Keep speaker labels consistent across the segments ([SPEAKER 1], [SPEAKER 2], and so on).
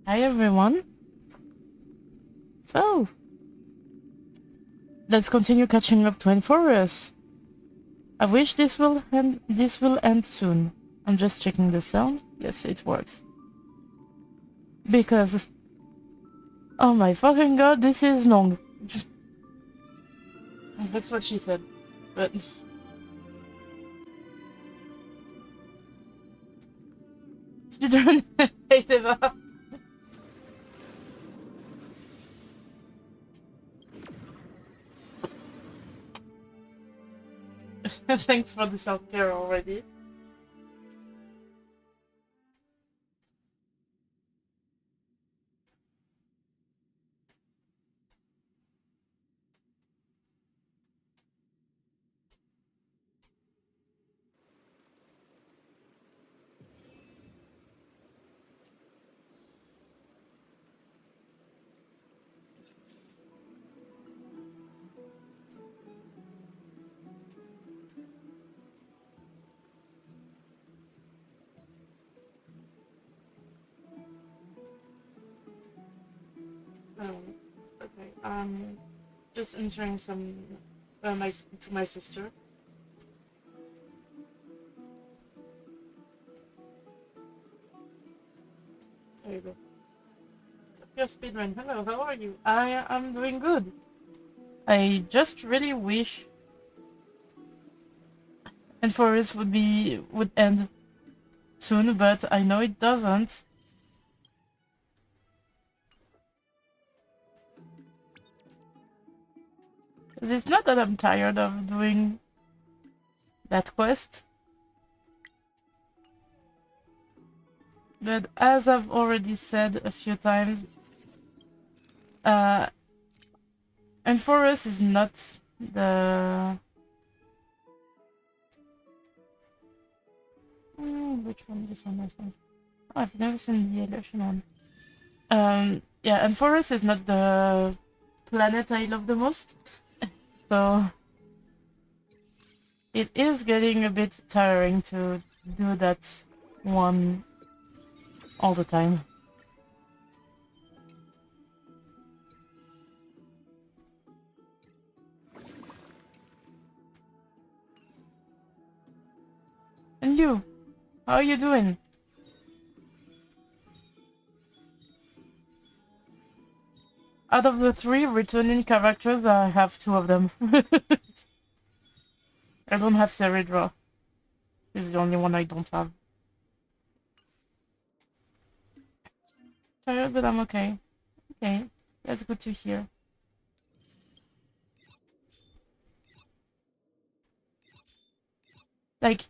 [SPEAKER 1] Hi everyone. So, let's continue catching up to Amphoreus. I wish this will end soon. I'm just checking the sound. Yes, it works. Because, oh my fucking god, this is long. That's what she said. But speedrun. Hey Teva. Thanks for the self-care already. Okay. Just answering some to my sister. There you go. Your speedrun. Hello, how are you? I am doing good. I just really wish Amphoreus would end soon, but I know it doesn't. It's not that I'm tired of doing that quest. But as I've already said a few times, Amphoreus is not the... which one? This one, last time. Oh, I've never seen the election one. Yeah, Amphoreus is not the planet I love the most. So it is getting a bit tiring to do that one all the time. And you? How are you doing? Out of the 3 returning characters, I have 2 of them. I don't have Ceredra. He's the only one I don't have. Tired, but I'm okay. Okay, that's good to hear. Like,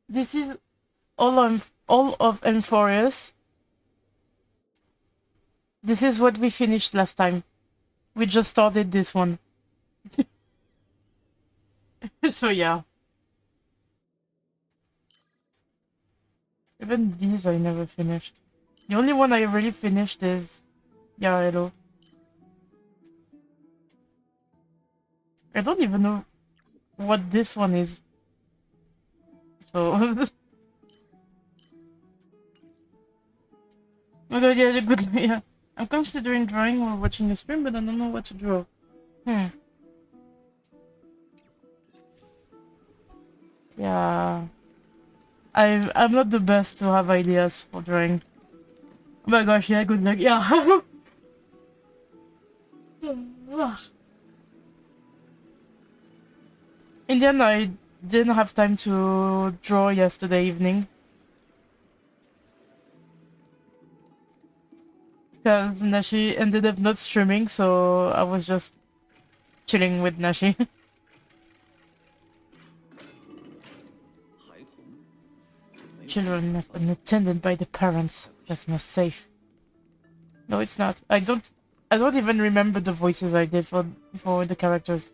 [SPEAKER 1] this is all of Amphoreus. This is what we finished last time. We just started this one. So yeah. Even these I never finished. The only one I really finished is Yarelo. I don't even know what this one is. So... Oh god, yeah, good, yeah. I'm considering drawing or watching a stream, but I don't know what to draw. Yeah. I'm not the best to have ideas for drawing. Oh my gosh, yeah, good luck, yeah. In the end, I didn't have time to draw yesterday evening. Because Nashi ended up not streaming, so I was just chilling with Nashi. Children left unattended by the parents. That's not safe. No, it's not. I don't even remember the voices I did for the characters.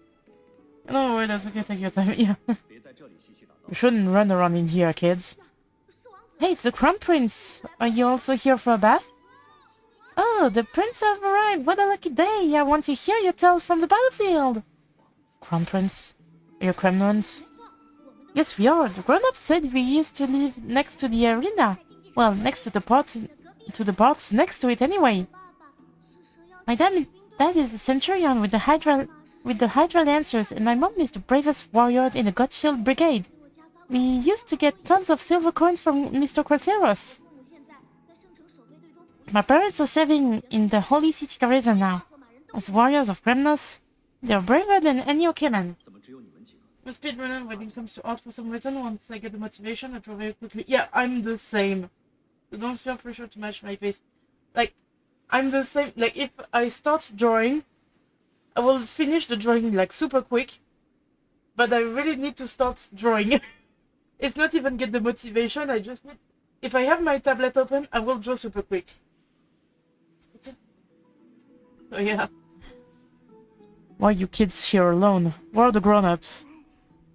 [SPEAKER 1] No worry, that's okay, take your time. Yeah. You shouldn't run around in here, kids. Hey, it's the Crown Prince. Are you also here for a bath? Oh, the prince have arrived. What a lucky day. I want to hear your tales from the battlefield. Crown Prince? Are you Kremlins? Yes, we are. The grown-ups said we used to live next to the arena. Well, next to the parts next to it anyway. My dad is a centurion with the Hydra Lancers, and my mom is the bravest warrior in the God Shield Brigade. We used to get tons of silver coins from Mr. Crateros. My parents are serving in the Holy City Garrison now. As warriors of Kremnos, they are braver than any Okeman. I'm a speedrunner when it comes to art for some reason. Once I get the motivation, I draw very quickly. Yeah, I'm the same. So don't feel pressure to match my pace. Like, I'm the same. Like, if I start drawing, I will finish the drawing, like, super quick. But I really need to start drawing. It's not even get the motivation, I just need... If I have my tablet open, I will draw super quick. That's it. So yeah. Why are you kids here alone? Where are the grown-ups?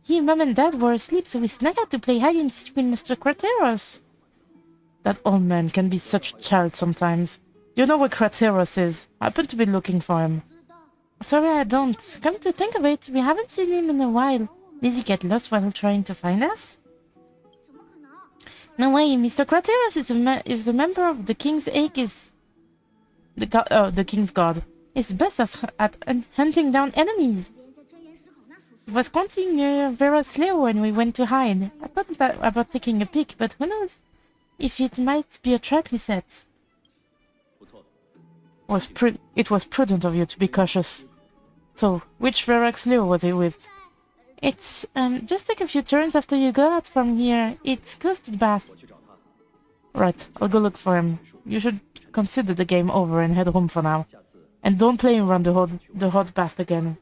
[SPEAKER 1] He, Mom and Dad were asleep, so we snuck out to play hide and seek with Mr. Crateros. That old man can be such a child sometimes. You know where Crateros is. I happen to be looking for him. Sorry, I don't. Come to think of it, we haven't seen him in a while. Did he get lost while trying to find us? No way, Mr. Crateros is a member of the King's Aegis. The King's God. He's best at hunting down enemies. He was counting near Vera's lair when we went to hide. I thought about taking a peek, but who knows if it might be a trap he set. It was prudent of you to be cautious. So, which Vera's lair was he with? It's, just take a few turns after you go out from here. It's close to the bath. Right, I'll go look for him. You should consider the game over and head home for now. And don't play around the hot bath again.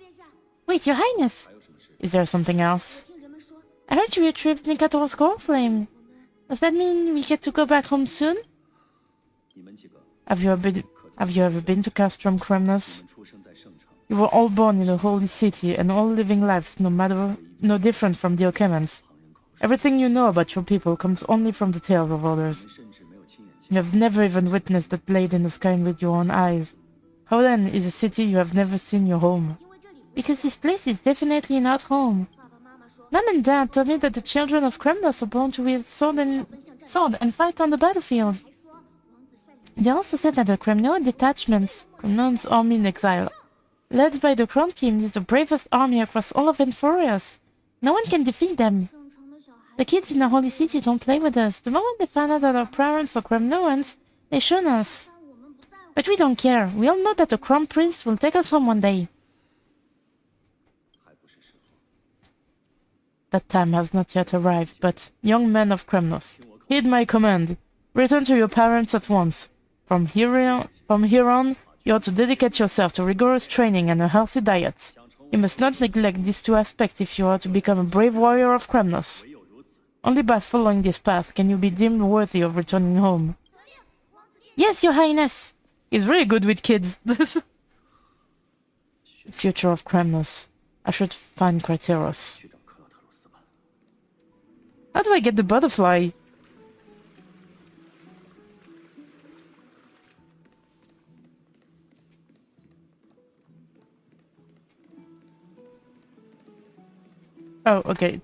[SPEAKER 1] Wait, Your Highness! Is there something else? I heard you retrieved Nikator's gold flame. Does that mean we get to go back home soon? Have you ever been to Castrum Kremnos? You were all born in a holy city and all living lives no different from the Okemans. Everything you know about your people comes only from the tales of others. You have never even witnessed that blade in the sky with your own eyes. How then is a city you have never seen your home? Because this place is definitely not home. Mom and Dad told me that the children of Kremnos are born to wield sword and fight on the battlefield. They also said that the Kremnoan detachment, Kremnoan's army in exile, led by the Crown King, is the bravest army across all of Amphoreus. No one can defeat them. The kids in the Holy City don't play with us. The moment they find out that our parents are Kremnoans, they shun us. But we don't care. We all know that the Crown Prince will take us home one day. That time has not yet arrived, but, young men of Kremnos, heed my command. Return to your parents at once. From here on, you are to dedicate yourself to rigorous training and a healthy diet. You must not neglect these two aspects if you are to become a brave warrior of Kremnos. Only by following this path can you be deemed worthy of returning home. Yes, Your Highness! He's really good with kids. The future of Kremnos. I should find Crateros. How do I get the butterfly? Oh, okay.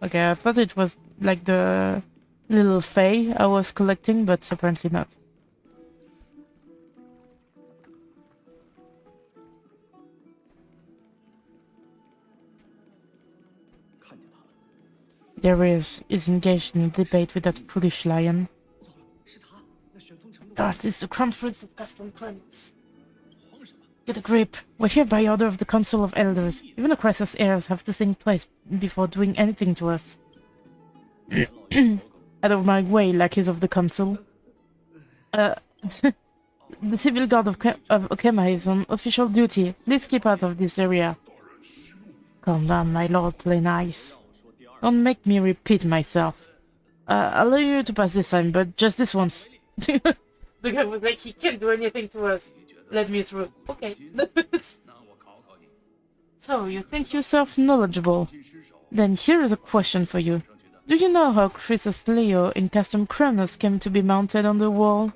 [SPEAKER 1] Okay, I thought it was like the little fae I was collecting, but apparently not. There is engaged in a debate with that foolish lion. That is the Crown Prince of Castrum Kremnos. Get a grip. We're here by order of the Council of Elders. Even the crisis heirs have to think twice before doing anything to us. Out of my way, lackeys of the Council. The Civil Guard of Okema is on official duty. Please keep out of this area. Calm down, my lord, play nice. Don't make me repeat myself. I'll allow you to pass this time, but just this once. The guy was like, he can't do anything to us. Let me through. Okay. So, you think yourself knowledgeable? Then here is a question for you. Do you know how Chrysos Leo in Castrum Kremnos came to be mounted on the wall?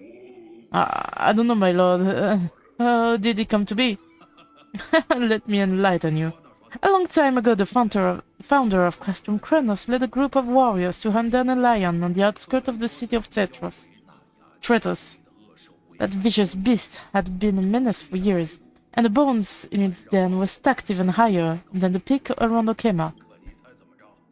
[SPEAKER 1] I don't know, my lord. How did it come to be? Let me enlighten you. A long time ago, the founder of Castrum Kronos led a group of warriors to hunt down a lion on the outskirts of the city of Tretos. That vicious beast had been a menace for years, and the bones in its den were stacked even higher than the peak around Okema.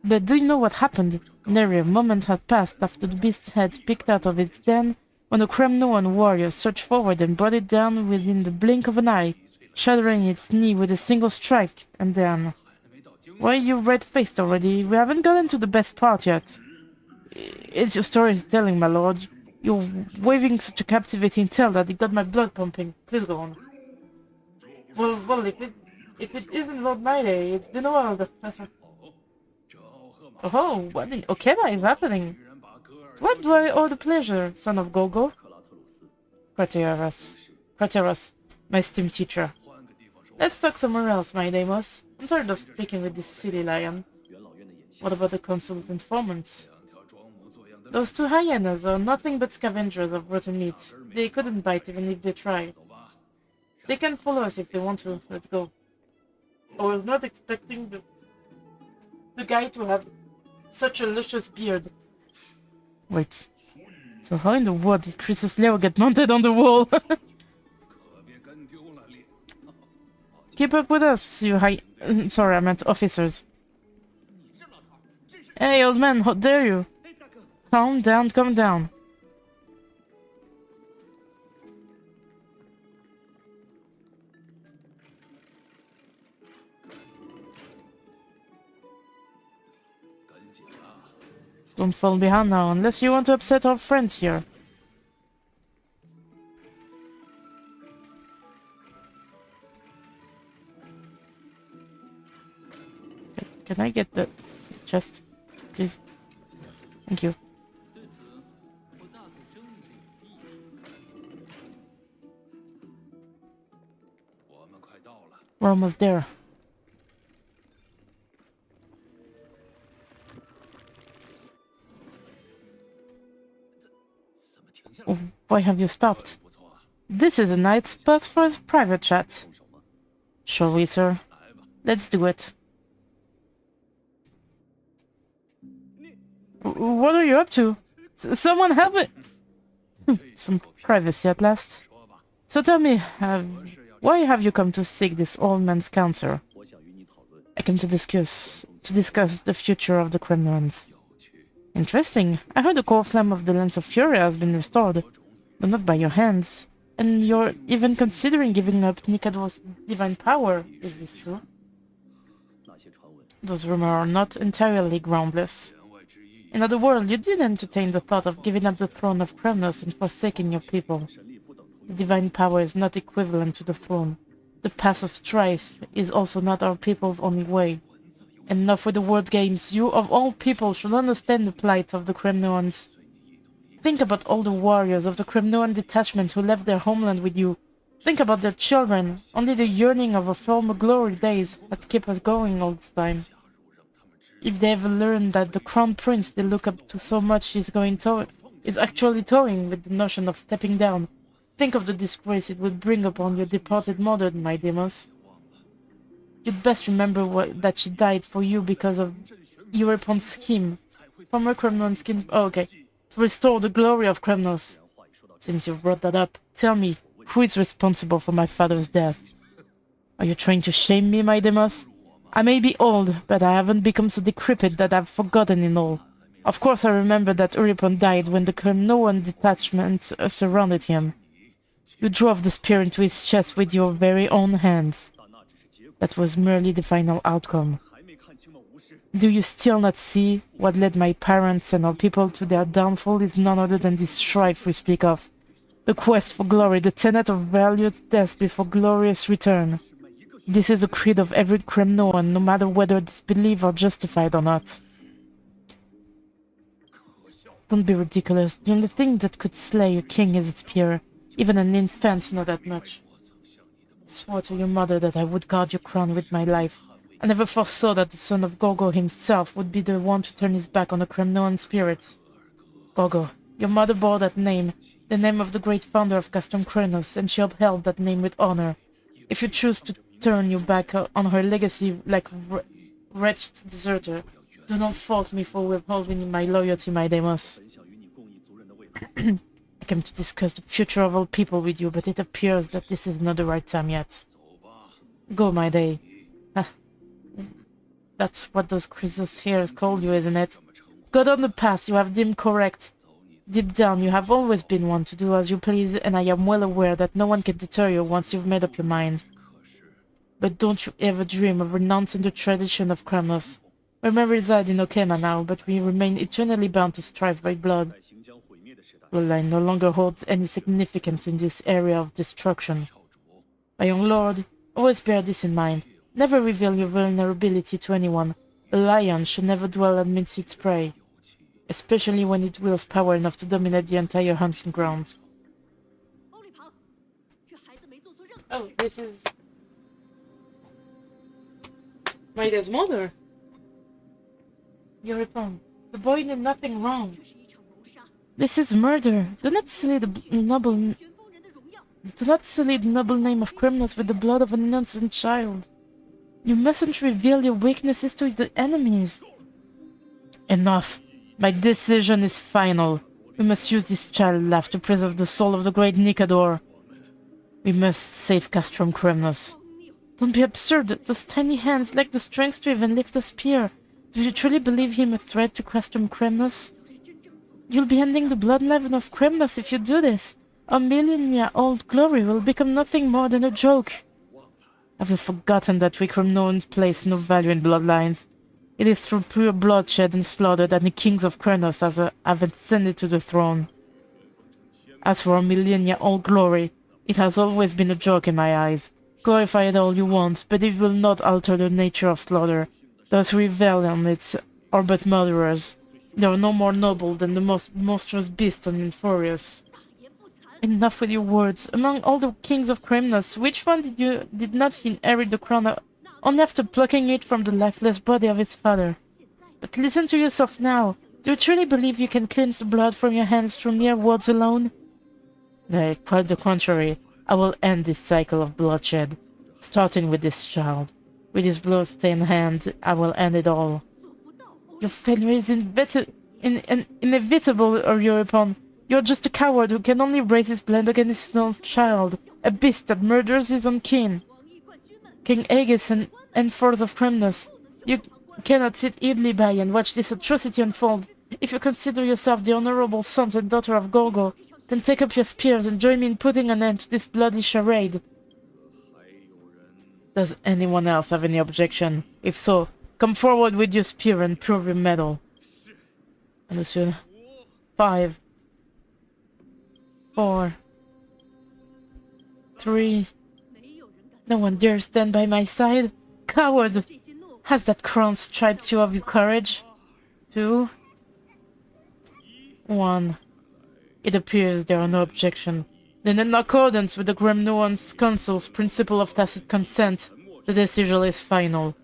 [SPEAKER 1] But do you know what happened? Nary a moment had passed after the beast had peeked out of its den when the Kremnoan warriors surged forward and brought it down within the blink of an eye, shattering its knee with a single strike, and then... Why are you red-faced already? We haven't gotten to the best part yet. It's your storytelling, my lord. You're waving such a captivating tale that it got my blood pumping. Please go on. Well, if it isn't Lord Mayday, it's been a while. Oh, what in Okema is happening? What do I owe the pleasure, son of Gogo? Craterus, my esteemed teacher. Let's talk somewhere else, my Deimos. I'm tired of speaking with this silly lion. What about the consul's informants? Those two hyenas are nothing but scavengers of rotten meat. They couldn't bite even if they tried. They can follow us if they want to. Let's go. I was not expecting the guy to have such a luscious beard. Wait. So how in the world did Chris's Leo get mounted on the wall? Keep up with us, you sorry, I meant officers. Hey, old man, how dare you? Calm down, calm down. Don't fall behind now, unless you want to upset our friends here. Can I get the chest, please? Thank you. We're almost there. Oh, why have you stopped? This is a nice spot for a private chat. Shall we, sir? Let's do it. What are you up to? Someone help me! Some privacy at last. So tell me, why have you come to seek this old man's counsel? I came to discuss the future of the Kremlins. Interesting. I heard the core flame of the Lance of Fury has been restored, but not by your hands. And you're even considering giving up Nikado's divine power. Is this true? Those rumors are not entirely groundless. In other words, you did entertain the thought of giving up the throne of Kremnos and forsaking your people. The divine power is not equivalent to the throne. The path of strife is also not our people's only way. Enough with the word games. You, of all people, should understand the plight of the Kremnoans. Think about all the warriors of the Kremnoan detachment who left their homeland with you. Think about their children. Only the yearning of our former glory days had kept us going all this time. If they ever learn that the crown prince they look up to so much is actually toying with the notion of stepping down, think of the disgrace it would bring upon your departed mother, my Deimos. You'd best remember that she died for you because of Eurypon's scheme. Former Kremlin scheme. Oh, okay. To restore the glory of Kremnos. Since you've brought that up, tell me, who is responsible for my father's death? Are you trying to shame me, my Deimos? I may be old, but I haven't become so decrepit that I've forgotten it all. Of course I remember that Eurypon died when the Kremnoan detachment surrounded him. You drove the spear into his chest with your very own hands. That was merely the final outcome. Do you still not see what led my parents and our people to their downfall is none other than this strife we speak of? The quest for glory, the tenet of valiant death before glorious return. This is the creed of every Kremnoan, no matter whether this belief are justified or not. Don't be ridiculous. The only thing that could slay a king is its spear. Even an infant's not that much. I swore to your mother that I would guard your crown with my life. I never foresaw that the son of Gogo himself would be the one to turn his back on the Kremnoan spirit. Gogo, your mother bore that name, the name of the great founder of Castrum Kronos, and she upheld that name with honor. If you choose to turn your back on her legacy like a wretched deserter. Do not fault me for withholding my loyalty, my Deimos. I came to discuss the future of all people with you, but it appears that this is not the right time yet. Go, my day. That's what those Chrysos here call you, isn't it? Go down the path you have deemed correct. Deep down, you have always been one to do as you please, and I am well aware that no one can deter you once you've made up your mind. But don't you ever dream of renouncing the tradition of Kremnos. We may reside in Okema now, but we remain eternally bound to strive by blood. Bloodline no longer holds any significance in this area of destruction. My young lord, always bear this in mind. Never reveal your vulnerability to anyone. A lion should never dwell amidst its prey, especially when it wields power enough to dominate the entire hunting grounds. Oh, this is Maida's mother. Euripon, the boy did nothing wrong. This is murder. Do not sully the noble name of Kremnos with the blood of an innocent child. You mustn't reveal your weaknesses to the enemies. Enough. My decision is final. We must use this child life to preserve the soul of the great Nikador. We must save Castrum Kremnos. Don't be absurd. Those tiny hands lack the strength to even lift a spear. Do you truly believe him a threat to Castrum Kremnos? You'll be ending the bloodline of Kremnos if you do this. Our millennia-old glory will become nothing more than a joke. Have you forgotten that we Kremnoans place no value in bloodlines? It is through pure bloodshed and slaughter that the kings of Kremnos have ascended to the throne. As for our millennia-old glory, it has always been a joke in my eyes. Glorify it all you want, but it will not alter the nature of slaughter. Those who revel on it are but murderers. They are no more noble than the most monstrous beast on Amphoreus. Enough with your words. Among all the kings of Kremnos, which one did not inherit the crown only after plucking it from the lifeless body of his father? But listen to yourself now. Do you truly believe you can cleanse the blood from your hands through mere words alone? Nay, quite the contrary. I will end this cycle of bloodshed, starting with this child. With his blood-stained hand, I will end it all. Your failure is inevitable, Euripon. You're just a coward who can only raise his blade against his own child, a beast that murders his own kin. King Aegis and Force of Kremnos, you cannot sit idly by and watch this atrocity unfold. If you consider yourself the honorable sons and daughter of Gorgo, then take up your spears and join me in putting an end to this bloody charade. Does anyone else have any objection? If so, come forward with your spear and prove your mettle. Understood. 5, 4, 3. No one dares stand by my side. Coward! Has that crown stripped you of your courage? 2, 1. It appears there are no objections. Then in accordance with the Gremnoans Council's principle of tacit consent, the decision is final.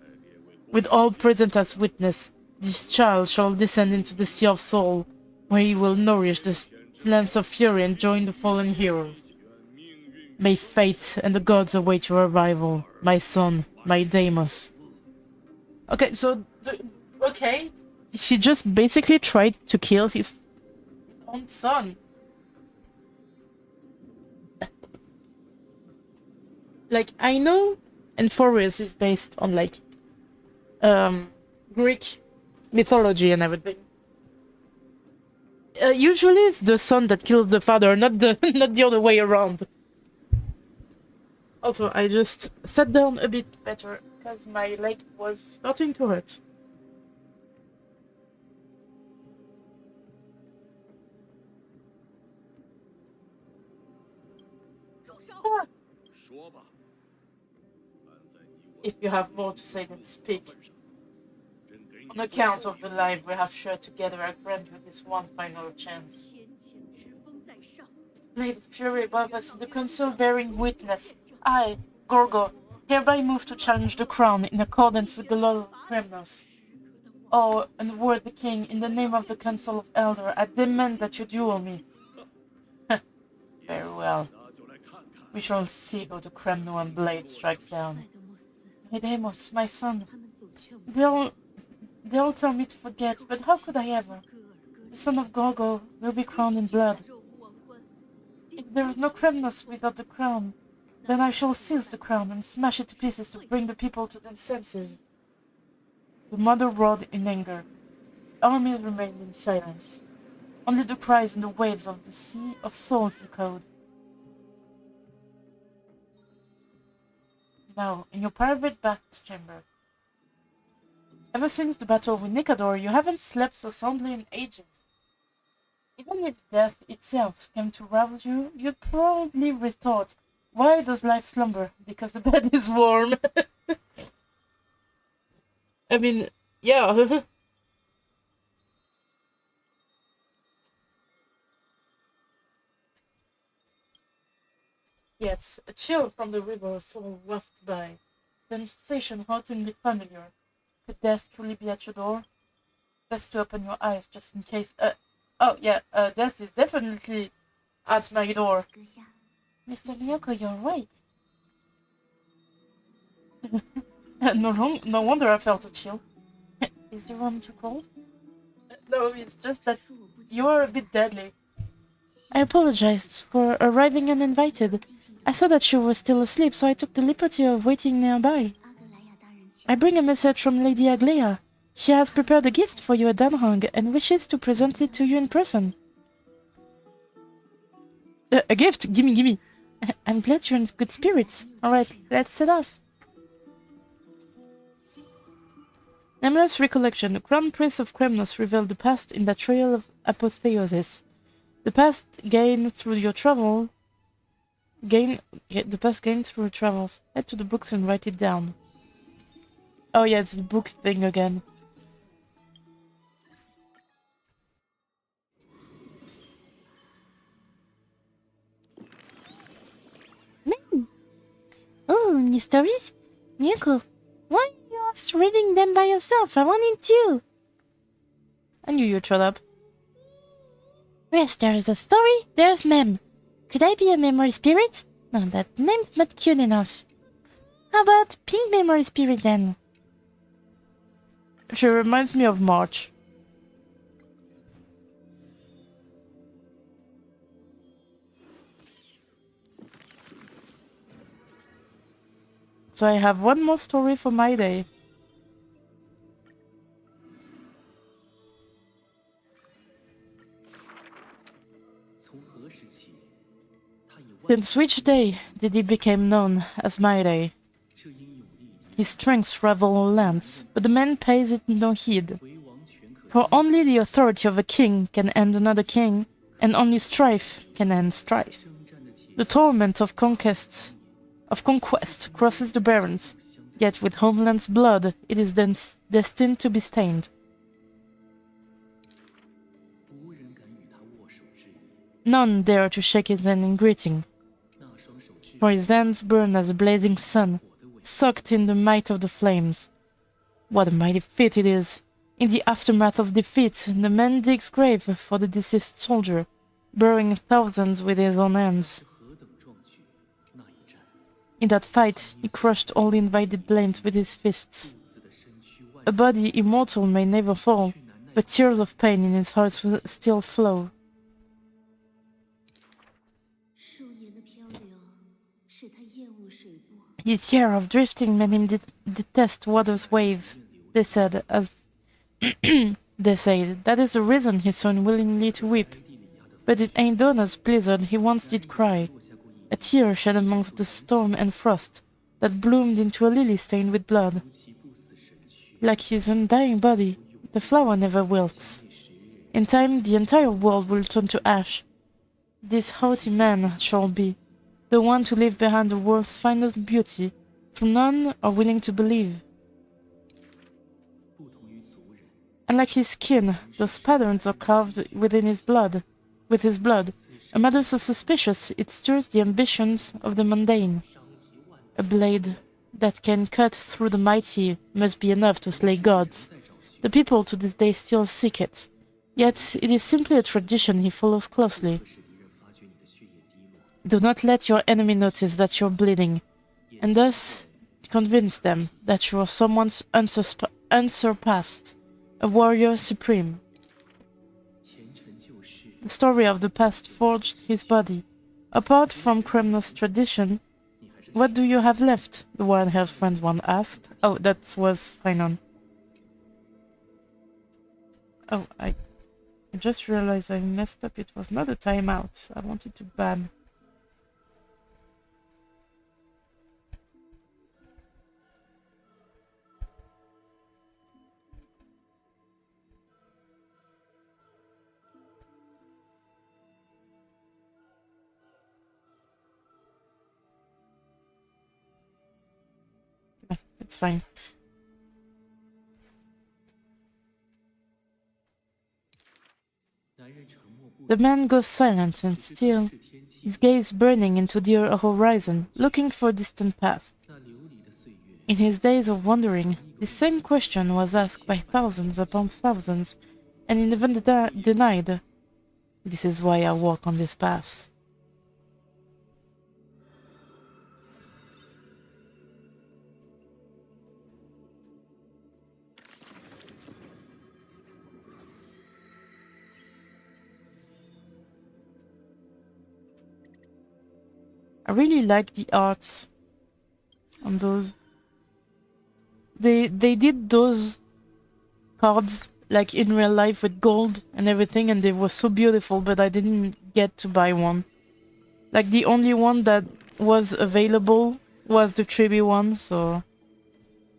[SPEAKER 1] With all present as witness, this child shall descend into the Sea of Soul, where he will nourish the lance of fury and join the fallen heroes. May fate and the gods await your arrival, my son, my Deimos. Okay, so, okay, he just basically tried to kill his own son. Like, I know Amphoreus is based on, like, Greek mythology and everything. Usually it's the son that kills the father, not the not the other way around. Also, I just sat down a bit better because my leg was starting to hurt. Ah. If you have more to say, then speak. On account of the life we have shared together, I grant you this one final chance. May the fury above us and the council bearing witness, I, Gorgo, hereby move to challenge the crown in accordance with the law of Kremnos. Oh, and word the king, in the name of the council of elder, I demand that you duel me. Very well. We shall see who the Kremnoan blade strikes down. Hedemos, my son. They all tell me to forget, but how could I ever? The son of Gorgo will be crowned in blood. If there is no Kremnos without the crown, then I shall seize the crown and smash it to pieces to bring the people to their senses. The mother roared in anger. The armies remained in silence. Only the cries and the waves of the sea of souls echoed. Now, in your private bath chamber. Ever since the battle with Nicador, you haven't slept so soundly in ages. Even if death itself came to rouse you, you'd probably retort, why does life slumber? Because the bed is warm. I mean, yeah. Yet, a chill from the river soul wafted by, sensation hauntingly familiar. Could death truly be at your door? Best to open your eyes just in case. Oh yeah, death is definitely at my door. Mr. Miyoko, you're right. No wonder I felt a chill. Is the room too cold? No, it's just that you are a bit deadly. I apologize for arriving uninvited. I saw that you were still asleep, so I took the liberty of waiting nearby. I bring a message from Lady Aglaya. She has prepared a gift for you at Danhang and wishes to present it to you in person. A gift? Gimme. I'm glad you're in good spirits. Alright, let's set off. Nameless recollection. The Crown Prince of Kremnos revealed the past in that trail of apotheosis. The past gained through your travel. The past gained through your travels. Head to the books and write it down. Oh yeah, it's the book thing again. Oh, new stories? Miyoko, why are you off reading them by yourself? I wanted to. I knew you'd shut up. Yes, there's a story, there's Mem. Could I be a memory spirit? No, that name's not cute enough. How about Pink Memory Spirit then? She reminds me of March. So I have one more story for my day. Since which day did he become known as my day? His strength ravel all lands, but the man pays it no heed. For only the authority of a king can end another king, and only strife can end strife. The torment of conquest crosses the barrens, yet with homeland's blood it is destined to be stained. None dare to shake his hand in greeting, for his hands burn as a blazing sun, sucked in the might of the flames. What a mighty feat it is! In the aftermath of defeat, the man digs grave for the deceased soldier, burying thousands with his own hands. In that fight, he crushed all the invited blades with his fists. A body immortal may never fall, but tears of pain in his heart will still flow. His year of drifting made him detest water's waves, they said, they say that is the reason he's so unwillingly to weep. But it ain't Donna's blizzard he once did cry, a tear shed amongst the storm and frost, that bloomed into a lily stained with blood. Like his undying body, the flower never wilts. In time the entire world will turn to ash. This haughty man shall be the one to leave behind the world's finest beauty, for none are willing to believe. And like his skin, those patterns are carved within his blood. With his blood, a matter so suspicious it stirs the ambitions of the mundane. A blade that can cut through the mighty must be enough to slay gods. The people to this day still seek it, yet it is simply a tradition he follows closely. Do not let your enemy notice that you're bleeding, and thus convince them that you are someone unsurpassed, a warrior supreme. The story of the past forged his body. Apart from Kremnos' tradition, what do you have left? The Wild-Haired Friends one asked. Oh, that was Finon. Oh, I just realized I messed up. It was not a timeout. I wanted to ban. It's fine. The man goes silent and still, his gaze burning into the horizon, looking for distant past. In his days of wandering, this same question was asked by thousands upon thousands, and he never denied. This is why I walk on this path. I really like the arts on those. They did those cards like in real life with gold and everything, and they were so beautiful, but I didn't get to buy one. Like the only one that was available was the Chibi one, so...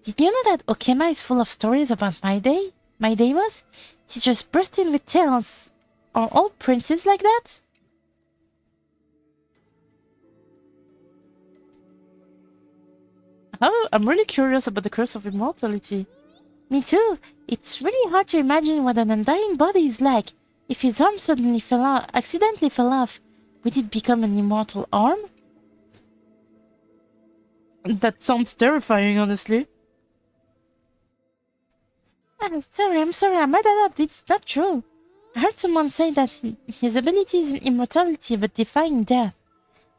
[SPEAKER 2] Did you know that Okema is full of stories about my day? My Deimos? He's just bursting with tales. Are all princes like that?
[SPEAKER 1] Oh, I'm really curious about the Curse of Immortality.
[SPEAKER 2] Me too. It's really hard to imagine what an undying body is like. If his arm suddenly accidentally fell off, would it become an immortal arm?
[SPEAKER 1] That sounds terrifying, honestly.
[SPEAKER 2] I'm sorry, I made that up. It's not true. I heard someone say that his ability is immortality but defying death.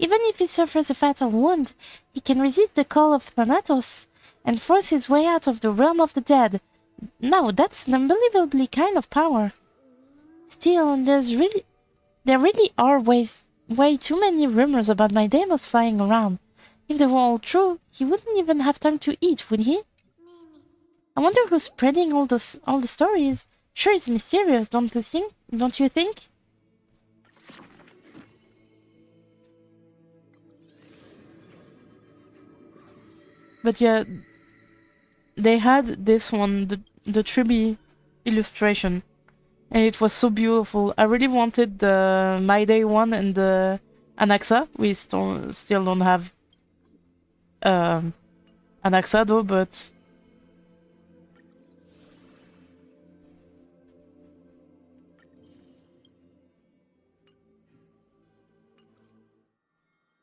[SPEAKER 2] Even if he suffers a fatal wound, he can resist the call of Thanatos and force his way out of the realm of the dead. Now, that's an unbelievably kind of power. Still, there really are way too many rumors about my Deimos flying around. If they were all true, he wouldn't even have time to eat, would he? I wonder who's spreading all the stories. Sure, it's mysterious, don't you think?
[SPEAKER 1] But yeah, they had this one, the Tribi illustration, and it was so beautiful. I really wanted the My Day one and the Anaxa. We still don't have Anaxa though, but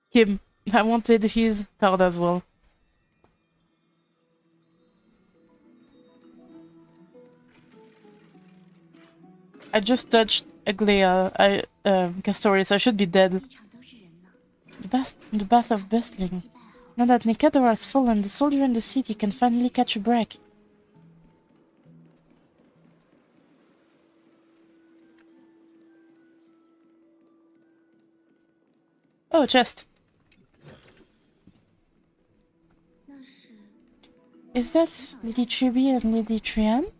[SPEAKER 1] him. I wanted his card as well. I just touched Aglea, Castorius. I should be dead. The bath of bustling. Now that Nikador has fallen, the soldier in the city can finally catch a break. Oh, chest. Is that Lady Chibi and Lady Trian?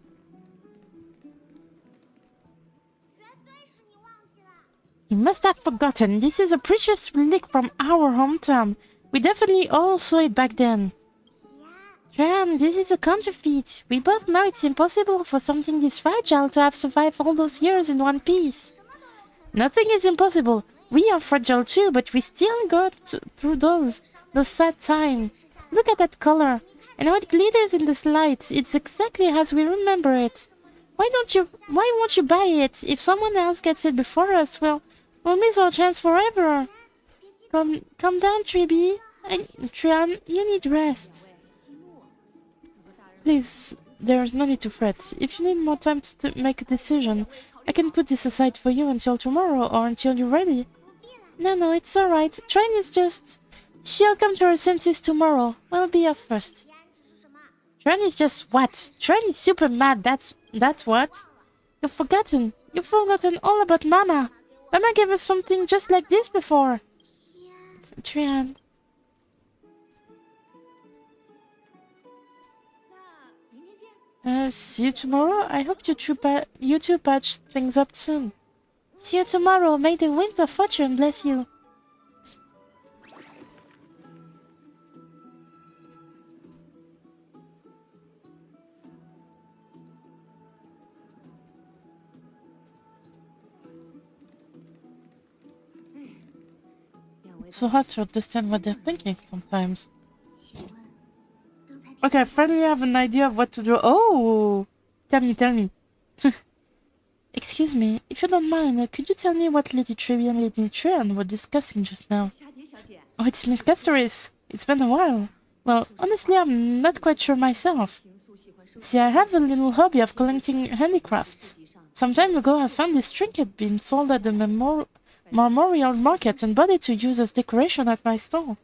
[SPEAKER 2] You must have forgotten. This is a precious relic from our hometown. We definitely all saw it back then. Trian, this is a counterfeit. We both know it's impossible for something this fragile to have survived all those years in one piece. Nothing is impossible. We are fragile too, but we still got through those sad times. Look at that color. And how it glitters in this light. It's exactly as we remember it. Why won't you buy it? If someone else gets it before us, well, we'll miss our chance forever. Calm down, Tribi. Trian, you need rest.
[SPEAKER 1] Please, there's no need to fret. If you need more time to make a decision, I can put this aside for you until tomorrow or until you're ready.
[SPEAKER 2] No, it's alright. Train is just She'll come to her senses tomorrow. We'll be off first. Tran is just what? Tran is super mad, that's what? You've forgotten. You've forgotten all about Mama. Mama gave us something just like this before. Tran. See you tomorrow? I hope you two patch things up soon. See you tomorrow. May the winds of fortune bless you. It's so hard to understand what they're thinking sometimes. Okay, I finally have an idea of what to do. Oh! Tell me. Excuse me, if you don't mind, could you tell me what Lady Trevi and Lady Trian were discussing just now? Oh, it's Miss Castoris. It's been a while. Well, honestly, I'm not quite sure myself. See, I have a little hobby of collecting handicrafts. Some time ago, I found this trinket being sold at the memorial market and bought it to use as decoration at my stall.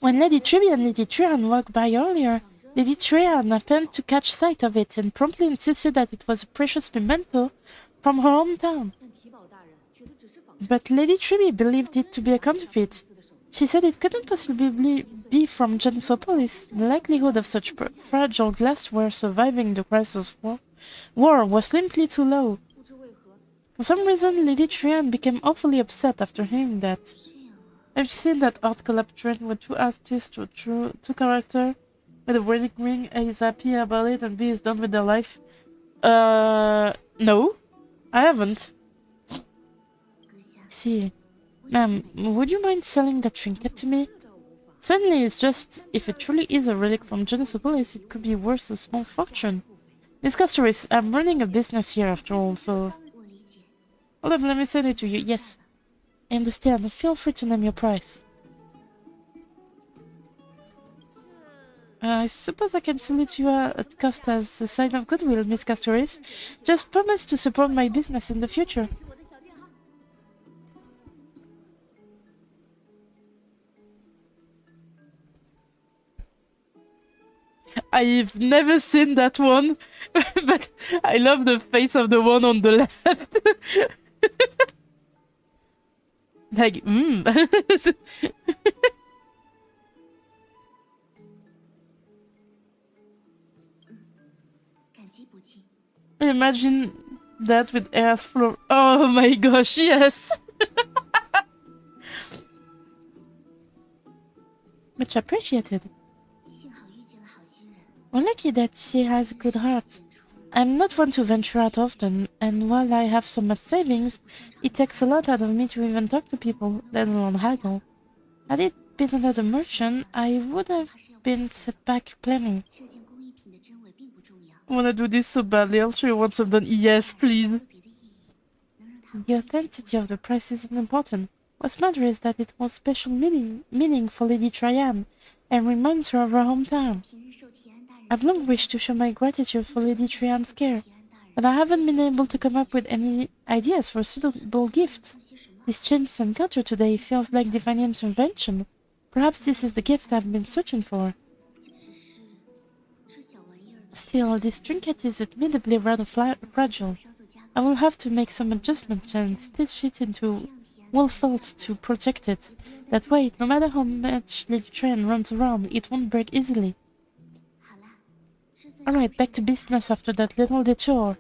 [SPEAKER 2] When Lady Trevi and Lady Trian walked by earlier, Lady Trian happened to catch sight of it and promptly insisted that it was a precious memento from her hometown. But Lady Trevi believed it to be a counterfeit. She said it couldn't possibly be from Janisopolis. The likelihood of such fragile glassware surviving the crisis war was simply too low. For some reason, Lady Trian became awfully upset after hearing that. Have you seen that art collab trend where two artists or two characters with a wedding ring A is happy about it and B is done with their life? No. I haven't. See. Ma'am, would you mind selling that trinket to me? Certainly, it's just, if it truly is a relic from Janisopolis, it could be worth a small fortune. Miss Castoris, I'm running a business here after all, so... Hold up, let me send it to you. Yes. I understand. Feel free to name your price. I suppose I can sell it to you at cost as a sign of goodwill, Miss Castoris. Just promise to support my business in the future. I've never seen that one, but I love the face of the one on the left. Like, Imagine that with air's floor. Oh my gosh, yes! Much appreciated. We're lucky that she has a good heart. I'm not one to venture out often, and while I have so much savings, it takes a lot out of me to even talk to people, let alone haggle. Had it been another merchant, I would have been set back plenty. I wanna do this so badly, I'll show you once I'm done. Yes, please. The authenticity of the price isn't important. What's matter is that it holds special meaning for Lady Trian, and reminds her of her hometown. I've long wished to show my gratitude for Lady Trian's care, but I haven't been able to come up with any ideas for a suitable gift. This chance encounter today feels like divine intervention. Perhaps this is the gift I've been searching for. Still, this trinket is admittedly rather fragile. I will have to make some adjustments and stitch it into wool felt to protect it. That way, no matter how much Lady Trian runs around, it won't break easily. Alright, back to business after that little detour.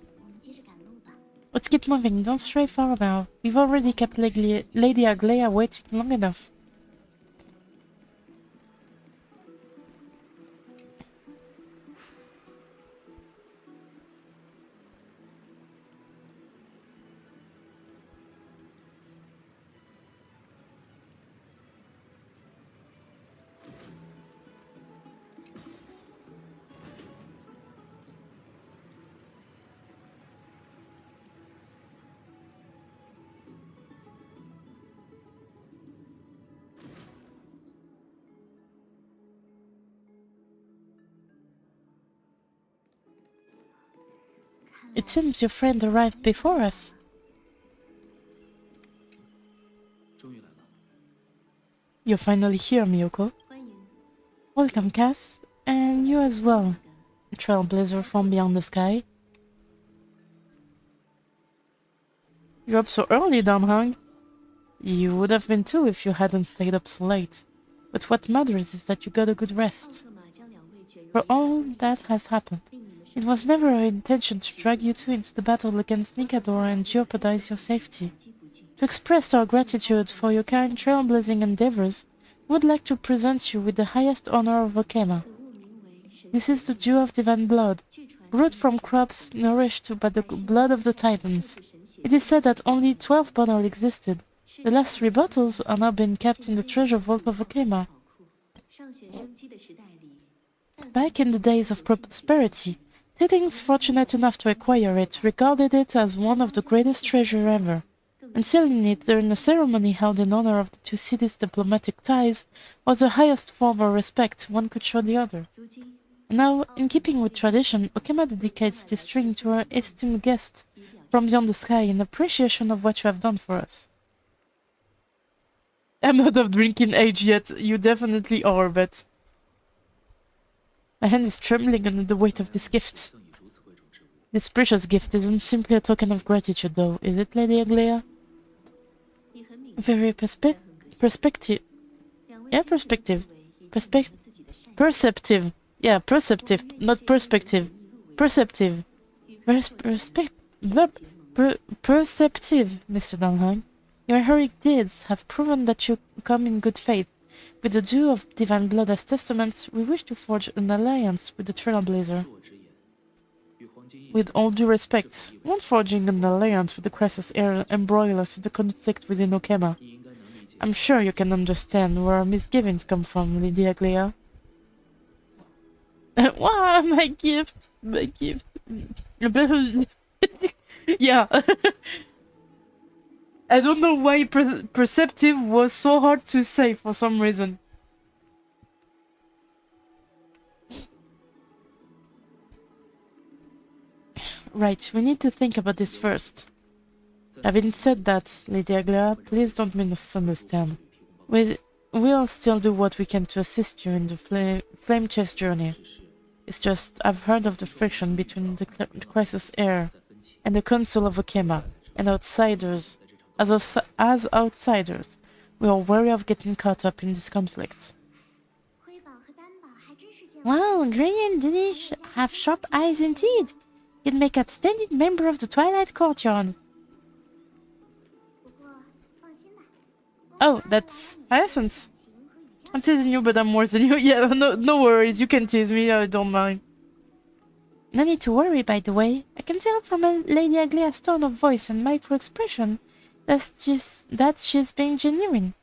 [SPEAKER 2] Let's keep moving, don't stray far now. We've already kept Lady Aglaia waiting long enough. It seems your friend arrived before us.
[SPEAKER 1] You're finally here, Miyoko.
[SPEAKER 2] Welcome, Cass. And you as well, trailblazer from beyond the sky.
[SPEAKER 1] You're up so early, Danhang. You would have been too if you hadn't stayed up so late. But what matters is that you got a good rest. For all that has happened, it was never our intention to drag you two into the battle against Nikador and jeopardize your safety. To express our gratitude for your kind trailblazing endeavors, we would like to present you with the highest honor of Okema. This is the dew of divine blood, brewed from crops nourished by the blood of the Titans. It is said that only 12 bottles existed. The last 3 bottles are now being kept in the treasure vault of Okema. Back in the days of prosperity, Titans fortunate enough to acquire it regarded it as one of the greatest treasure ever, and selling it during a ceremony held in honor of the two cities' diplomatic ties was the highest form of respect one could show the other. Now, in keeping with tradition, Okema dedicates this drink to our esteemed guest from beyond the sky in appreciation of what you have done for us. I'm not of drinking age yet. You definitely are, but... My hand is trembling under the weight of this gift. This precious gift isn't simply a token of gratitude, though, is it, Lady Aglea? Very perspective. Yeah, perspective. Perceptive. Yeah, perceptive, not perspective. Perceptive. Perceptive, Mr. Dunham. Your heroic deeds have proven that you come in good faith. With the dew of divine blood as testaments, we wish to forge an alliance with the Trailblazer. With all due respect, won't forging an alliance with the Crisis Heir embroil us in the conflict within Okema? I'm sure you can understand where our misgivings come from, Lady Aglea. Wow, my gift! My gift. Yeah. I don't know why perceptive was so hard to say for some reason. Right, we need to think about this first. Having said that, Lady Aglea, please don't misunderstand. We'll still do what we can to assist you in the flame chest journey. It's just, I've heard of the friction between the Crisis Heir and the Council of Okema, and outsiders. As outsiders, we are wary of getting caught up in this conflict.
[SPEAKER 2] Wow, Gray and Danish have sharp eyes indeed. You'd make a splendid member of the Twilight Courtyard.
[SPEAKER 1] Oh, that's Hyacinth. I'm teasing you, but I'm worse than you. Yeah, no worries. You can tease me. I don't mind.
[SPEAKER 2] No need to worry, by the way. I can tell from Lady Aglea's tone of voice and micro-expression that she's being genuine.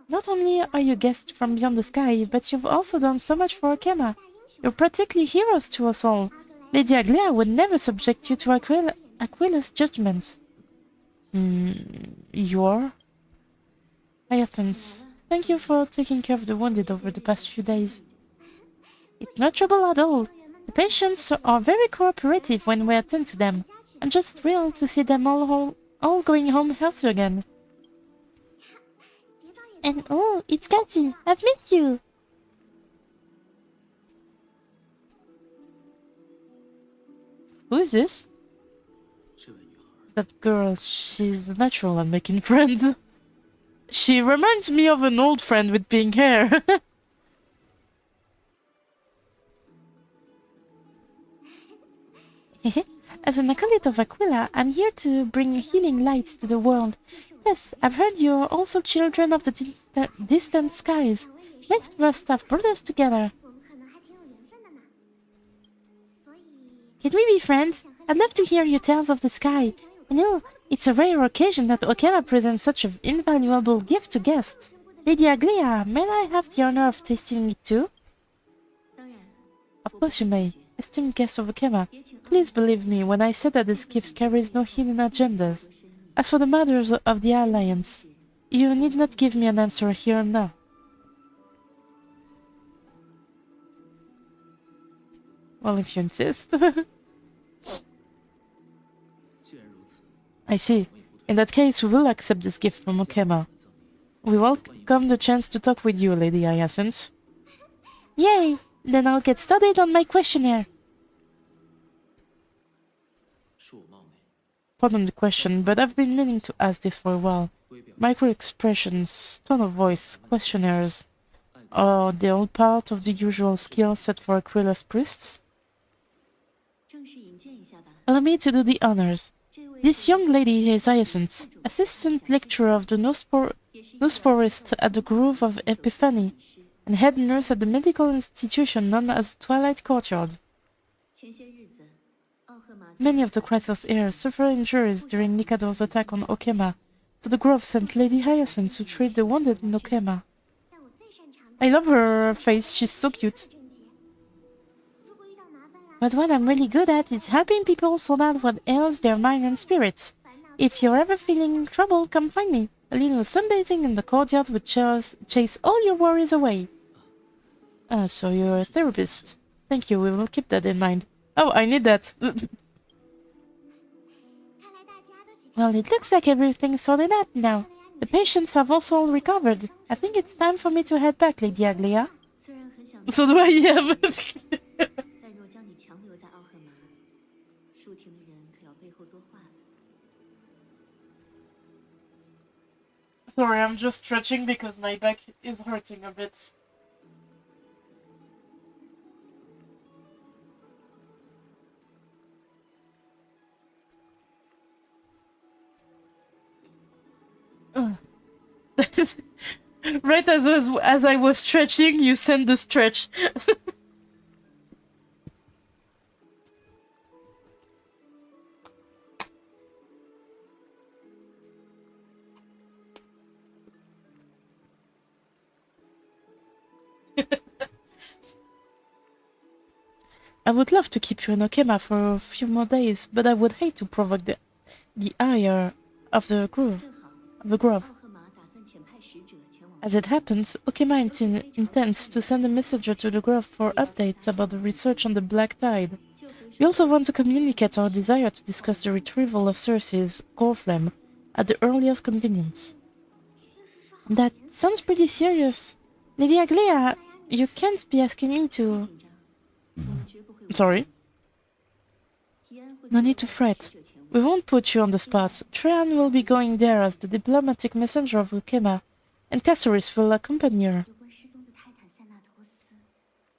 [SPEAKER 2] Not only are you guests from beyond the sky, but you've also done so much for Okema. You're practically heroes to us all. Lady Aglea would never subject you to Aquila's judgments.
[SPEAKER 1] You are?
[SPEAKER 2] Hyacinth, thank you for taking care of the wounded over the past few days. It's no trouble at all. The patients are very cooperative when we attend to them. I'm just thrilled to see them all going home healthy again. And oh, it's Cassie. I've missed you.
[SPEAKER 1] Who is this? That girl, she's natural at making friends. She reminds me of an old friend with pink hair.
[SPEAKER 2] As an acolyte of Aquila, I'm here to bring healing light to the world. Yes, I've heard you're also children of the distant skies. Must have brought us together. Can we be friends? I'd love to hear your tales of the sky. I know, it's a rare occasion that Okema presents such an invaluable gift to guests. Lady Aglea, may I have the honor of tasting it too? Of course you may, esteemed guest of Okema. Please believe me when I say that this gift carries no hidden agendas. As for the matters of the Alliance, you need not give me an answer here and now.
[SPEAKER 1] Well, if you insist. I see.
[SPEAKER 2] In that case, we will accept this gift from Okema. We welcome the chance to talk with you, Lady Hyacinth. Yay! Then I'll get started on my questionnaire. Pardon the question, but I've been meaning to ask this for a while. Micro-expressions, tone of voice, questionnaires, are they all part of the usual skill set for Aquila's priests? Allow me to do the honors. This young lady is Hyacinth, assistant lecturer of the Nosporist at the Grove of Epiphany, and head nurse at the medical institution known as Twilight Courtyard. Many of the Crisis heirs suffer injuries during Nikado's attack on Okema, so the Grove sent Lady Hyacinth to treat the wounded in Okema. I love her face, she's so cute. But what I'm really good at is helping people sort out what ails their mind and spirits. If you're ever feeling trouble, come find me. A little sunbathing in the courtyard would chase all your worries away. So you're a therapist. Thank you, we will keep that in mind. Oh, I need that. Well, it looks like everything's sorted out now. The patients have also all recovered. I think it's time for me to head back, Lady Aglia. So do I, yeah. Sorry, I'm just stretching because my back is hurting a bit. Right as I was stretching, you sent the stretch. I would love to keep you in Okema for a few more days, but I would hate to provoke the ire of the grove. As it happens, Okema intends to send a messenger to the grove for updates about the research on the Black Tide. We also want to communicate our desire to discuss the retrieval of Circe's core flame at the earliest convenience. That sounds pretty serious. Lady Aglia, you can't be asking me to... Sorry? No need to fret. We won't put you on the spot. Trehan will be going there as the diplomatic messenger of Okema, and Castorys will accompany her.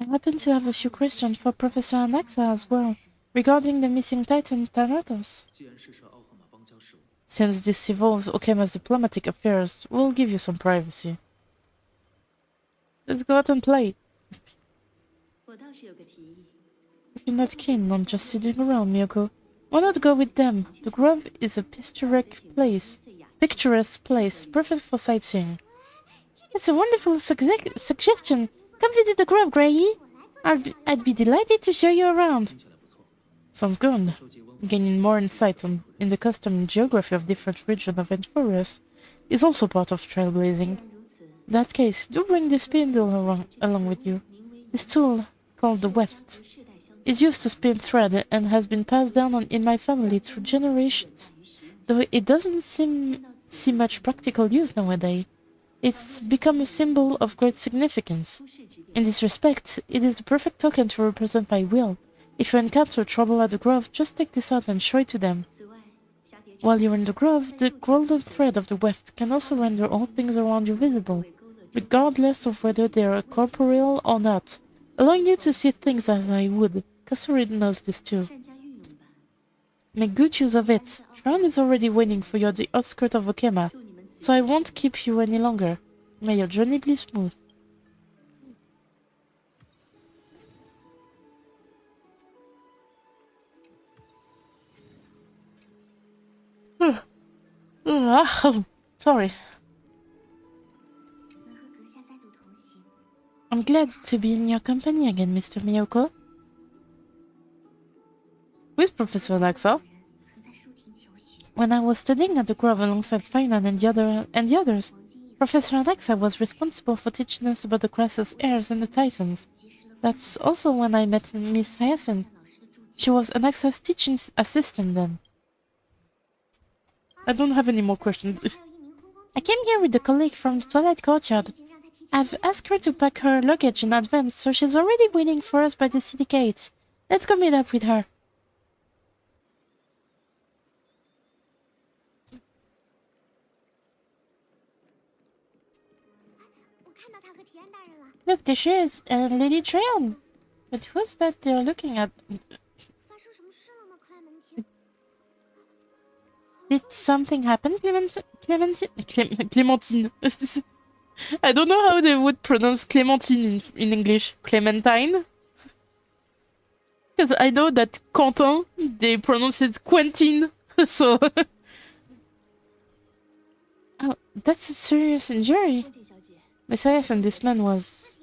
[SPEAKER 2] I happen to have a few questions for Professor Anaxa as well, regarding the missing Titan Thanatos. Since this involves Okema's diplomatic affairs, we'll give you some privacy. Let's go out and play. If you're not keen on just sitting around, Miyoko, why not go with them? The Grove is a picturesque place, perfect for sightseeing. It's a wonderful suggestion. Come visit the Grove, Grey. I'd be delighted to show you around. Sounds good. Gaining more insight in the custom and geography of different regions of Amphoreus is also part of trailblazing. In that case, do bring the spindle along with you. This tool, called the weft, is used to spin thread and has been passed down in my family through generations. Though it doesn't see much practical use nowadays, it's become a symbol of great significance. In this respect, it is the perfect token to represent my will. If you encounter trouble at the Grove, just take this out and show it to them. While you're in the Grove, the golden thread of the weft can also render all things around you visible, regardless of whether they are corporeal or not, allowing you to see things as I would. Kasuri knows this too. Make good use of it. Tron is already waiting for you at the outskirts of Okema, so I won't keep you any longer. May your journey be smooth. Sorry. I'm glad to be in your company again, Mr. Miyoko. With Professor Anaxa. When I was studying at the Grove alongside Finan and the others, Professor Anaxa was responsible for teaching us about the Crisis heirs and the Titans. That's also when I met Miss Hyacinth. She was Anaxa's teaching assistant then.
[SPEAKER 1] I don't have any more questions.
[SPEAKER 2] I came here with a colleague from the Twilight Courtyard. I've asked her to pack her luggage in advance, so she's already waiting for us by the city gates. Let's go meet up with her. Look, there she is, Lady Treon. But who's that they're looking at? Did something happen,
[SPEAKER 1] Clementine. I don't know how they would pronounce Clementine in English. Clementine? Because I know that Quentin, they pronounce it Quentin. So...
[SPEAKER 2] Oh, that's a serious injury. Messias and this man was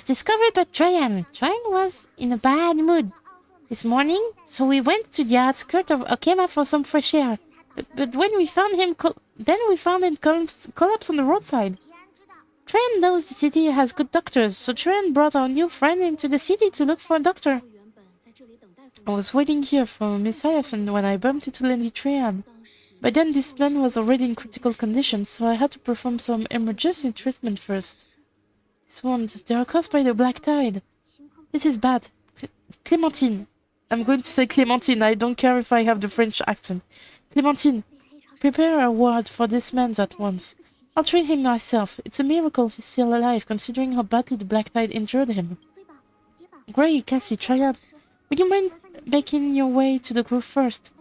[SPEAKER 2] discovered by Traian. Traian was in a bad mood this morning, so we went to the outskirts of Okema for some fresh air. But when we found him, collapsed on the roadside. Traian knows the city has good doctors, so Traian brought our new friend into the city to look for a doctor. I was waiting here for Messias and when I bumped into Lady Traian. By then, this man was already in critical condition, so I had to perform some emergency treatment first. These wounds, they are caused by the black tide. This is bad. Clementine. I'm going to say Clementine. I don't care if I have the French accent. Clementine, prepare a ward for this man at once. I'll treat him myself. It's a miracle he's still alive, considering how badly the black tide injured him. Gray, Cassie, Triad, would you mind making your way to the group first?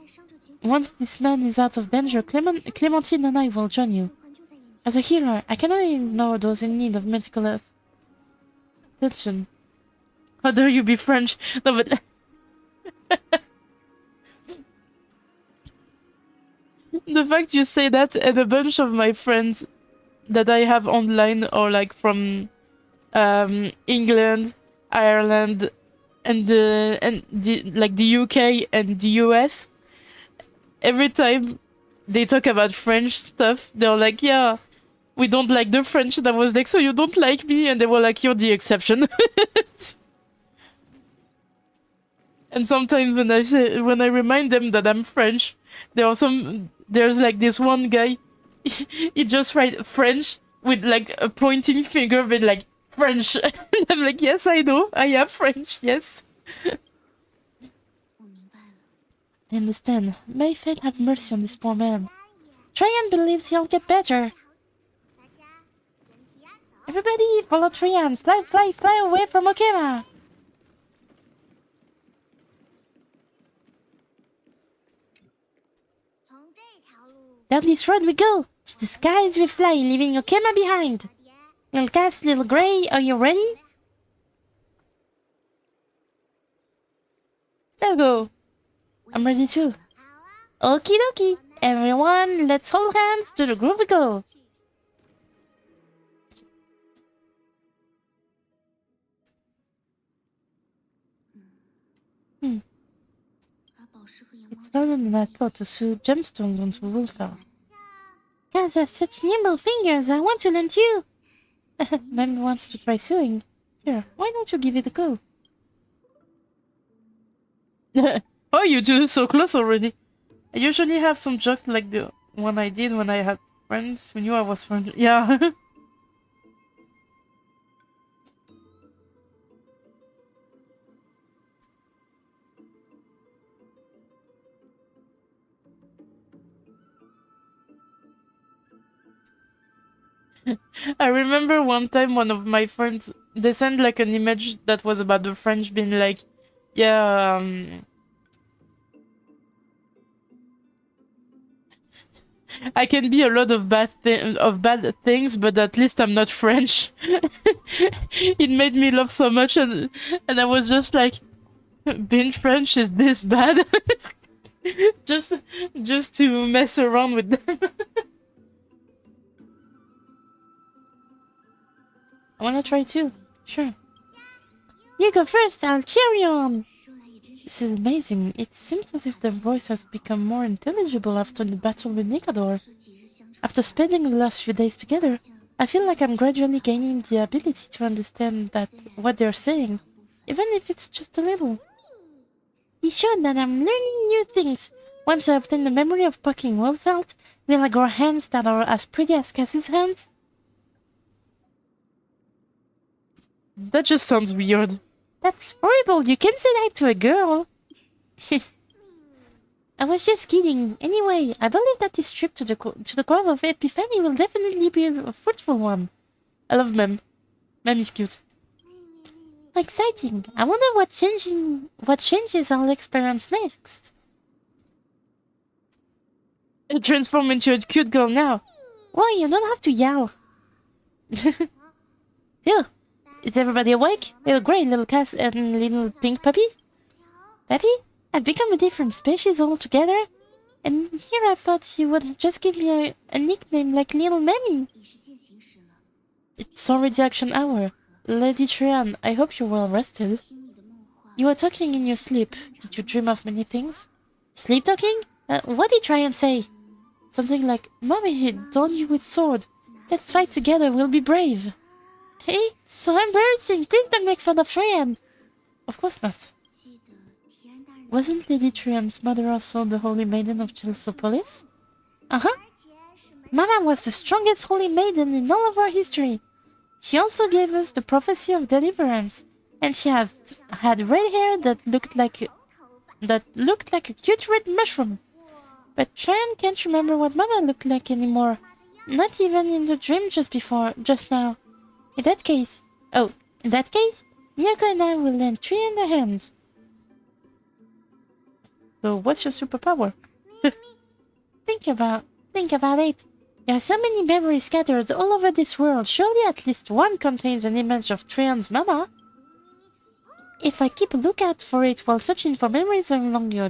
[SPEAKER 2] Once this man is out of danger, Clementine and I will join you. As a healer, I cannot ignore those in need of medical attention.
[SPEAKER 1] How dare you be French? No, but... The fact you say that and a bunch of my friends that I have online or like from England, Ireland, and the UK and the US, every time they talk about French stuff, they're like, yeah, we don't like the French. And I was like, so you don't like me? And they were like, you're the exception. And sometimes when I remind them that I'm French, there's like this one guy, he just write French with like a pointing finger, but like French. And I'm like, yes, I know, I am French, yes.
[SPEAKER 2] I understand. May fate have mercy on this poor man. Traian believes he'll get better. Everybody, follow Traian. Fly, fly, fly away from Okema. Down this road we go. To the skies we fly, leaving Okema behind. Little Cass, little Grey, are you ready?
[SPEAKER 1] Let's go.
[SPEAKER 2] I'm ready too. Okie dokie. Everyone, let's hold hands. To the group we go. It's harder than I thought to sew gemstones onto Wolfell. Guys have such nimble fingers. I want to learn too. Mem wants to try sewing. Here, why don't you give it a go?
[SPEAKER 1] Oh, you two so close already. I usually have some joke like the one I did when I had friends who knew I was French. Yeah. I remember one time one of my friends, they sent like an image that was about the French being like, yeah, I can be a lot of bad things, but at least I'm not French. It made me laugh so much, and I was just like, being French is this bad? just to mess around with them.
[SPEAKER 2] I wanna try too. Sure. You go first, I'll cheer you on. This is amazing. It seems as if their voice has become more intelligible after the battle with Nikador. After spending the last few days together, I feel like I'm gradually gaining the ability to understand what they're saying, even if it's just a little. Be sure that I'm learning new things Once I obtain the memory of plucking Wolfelt, will I grow hands that are as pretty as Cassie's hands?
[SPEAKER 1] That just sounds weird.
[SPEAKER 2] That's horrible. You can't say that to a girl. I was just kidding. Anyway, I believe that this trip to the Grove of Epiphany will definitely be a fruitful one.
[SPEAKER 1] I love Mem. Mem is cute.
[SPEAKER 2] Exciting. I wonder what changes I'll experience next.
[SPEAKER 1] You transform into a cute girl now.
[SPEAKER 2] Why, you don't have to yell. Phew. Is everybody awake? Little Grey, Little Cass, and Little Pink Puppy? Puppy? I've become a different species altogether. And here I thought you would just give me a nickname like Little Memmy.
[SPEAKER 1] It's already action hour. Lady Trian, I hope you're well rested. You were talking in your sleep. Did you dream of many things?
[SPEAKER 2] Sleep talking? What did Trian say?
[SPEAKER 1] Something like, Mommy told you with sword. Let's fight together, we'll be brave.
[SPEAKER 2] Hey, so embarrassing. Please don't make fun of Trian.
[SPEAKER 1] Of course not. Wasn't Lady Trian's mother also the Holy Maiden of Chalcopolis?
[SPEAKER 2] Uh-huh. Mama was the strongest Holy Maiden in all of our history. She also gave us the prophecy of deliverance, and she had red hair that looked like a cute red mushroom. But Trian can't remember what Mama looked like anymore. Not even in the dream just now. In that case, Miyako and I will lend Trian a hand.
[SPEAKER 1] So what's your superpower?
[SPEAKER 2] Think about it. There are so many memories scattered all over this world. Surely at least one contains an image of Trian's mama. If I keep a lookout for it while searching for memories along our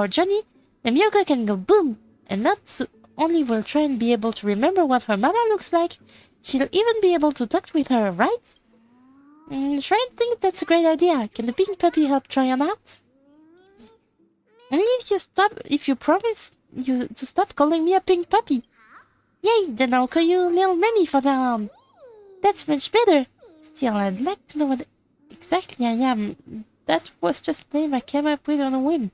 [SPEAKER 2] journey, the Miyako can go boom. And not only will Trian be able to remember what her mama looks like, she'll even be able to talk with her, right? Trian thinks that's a great idea. Can the pink puppy help Trian out? Only if you promise to stop calling me a pink puppy. Yay, then I'll call you Little Memmy for now on. That's much better. Still, I'd like to know what exactly I am. That was just a name I came up with on a whim.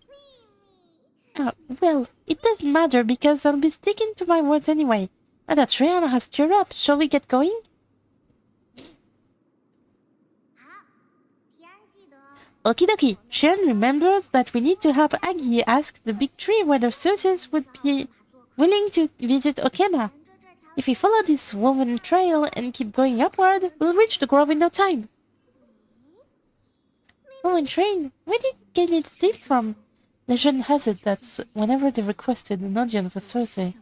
[SPEAKER 2] Well, it doesn't matter because I'll be sticking to my words anyway. Now that Triana has cheered up, shall we get going? Okie dokie. Trian remembers that we need to help Aggie ask the big tree whether Circes would be willing to visit Okema. If we follow this woven trail and keep going upward, we'll reach the grove in no time. Woven train? Where did it get its name from? Legend has it that whenever they requested an audience with Circe,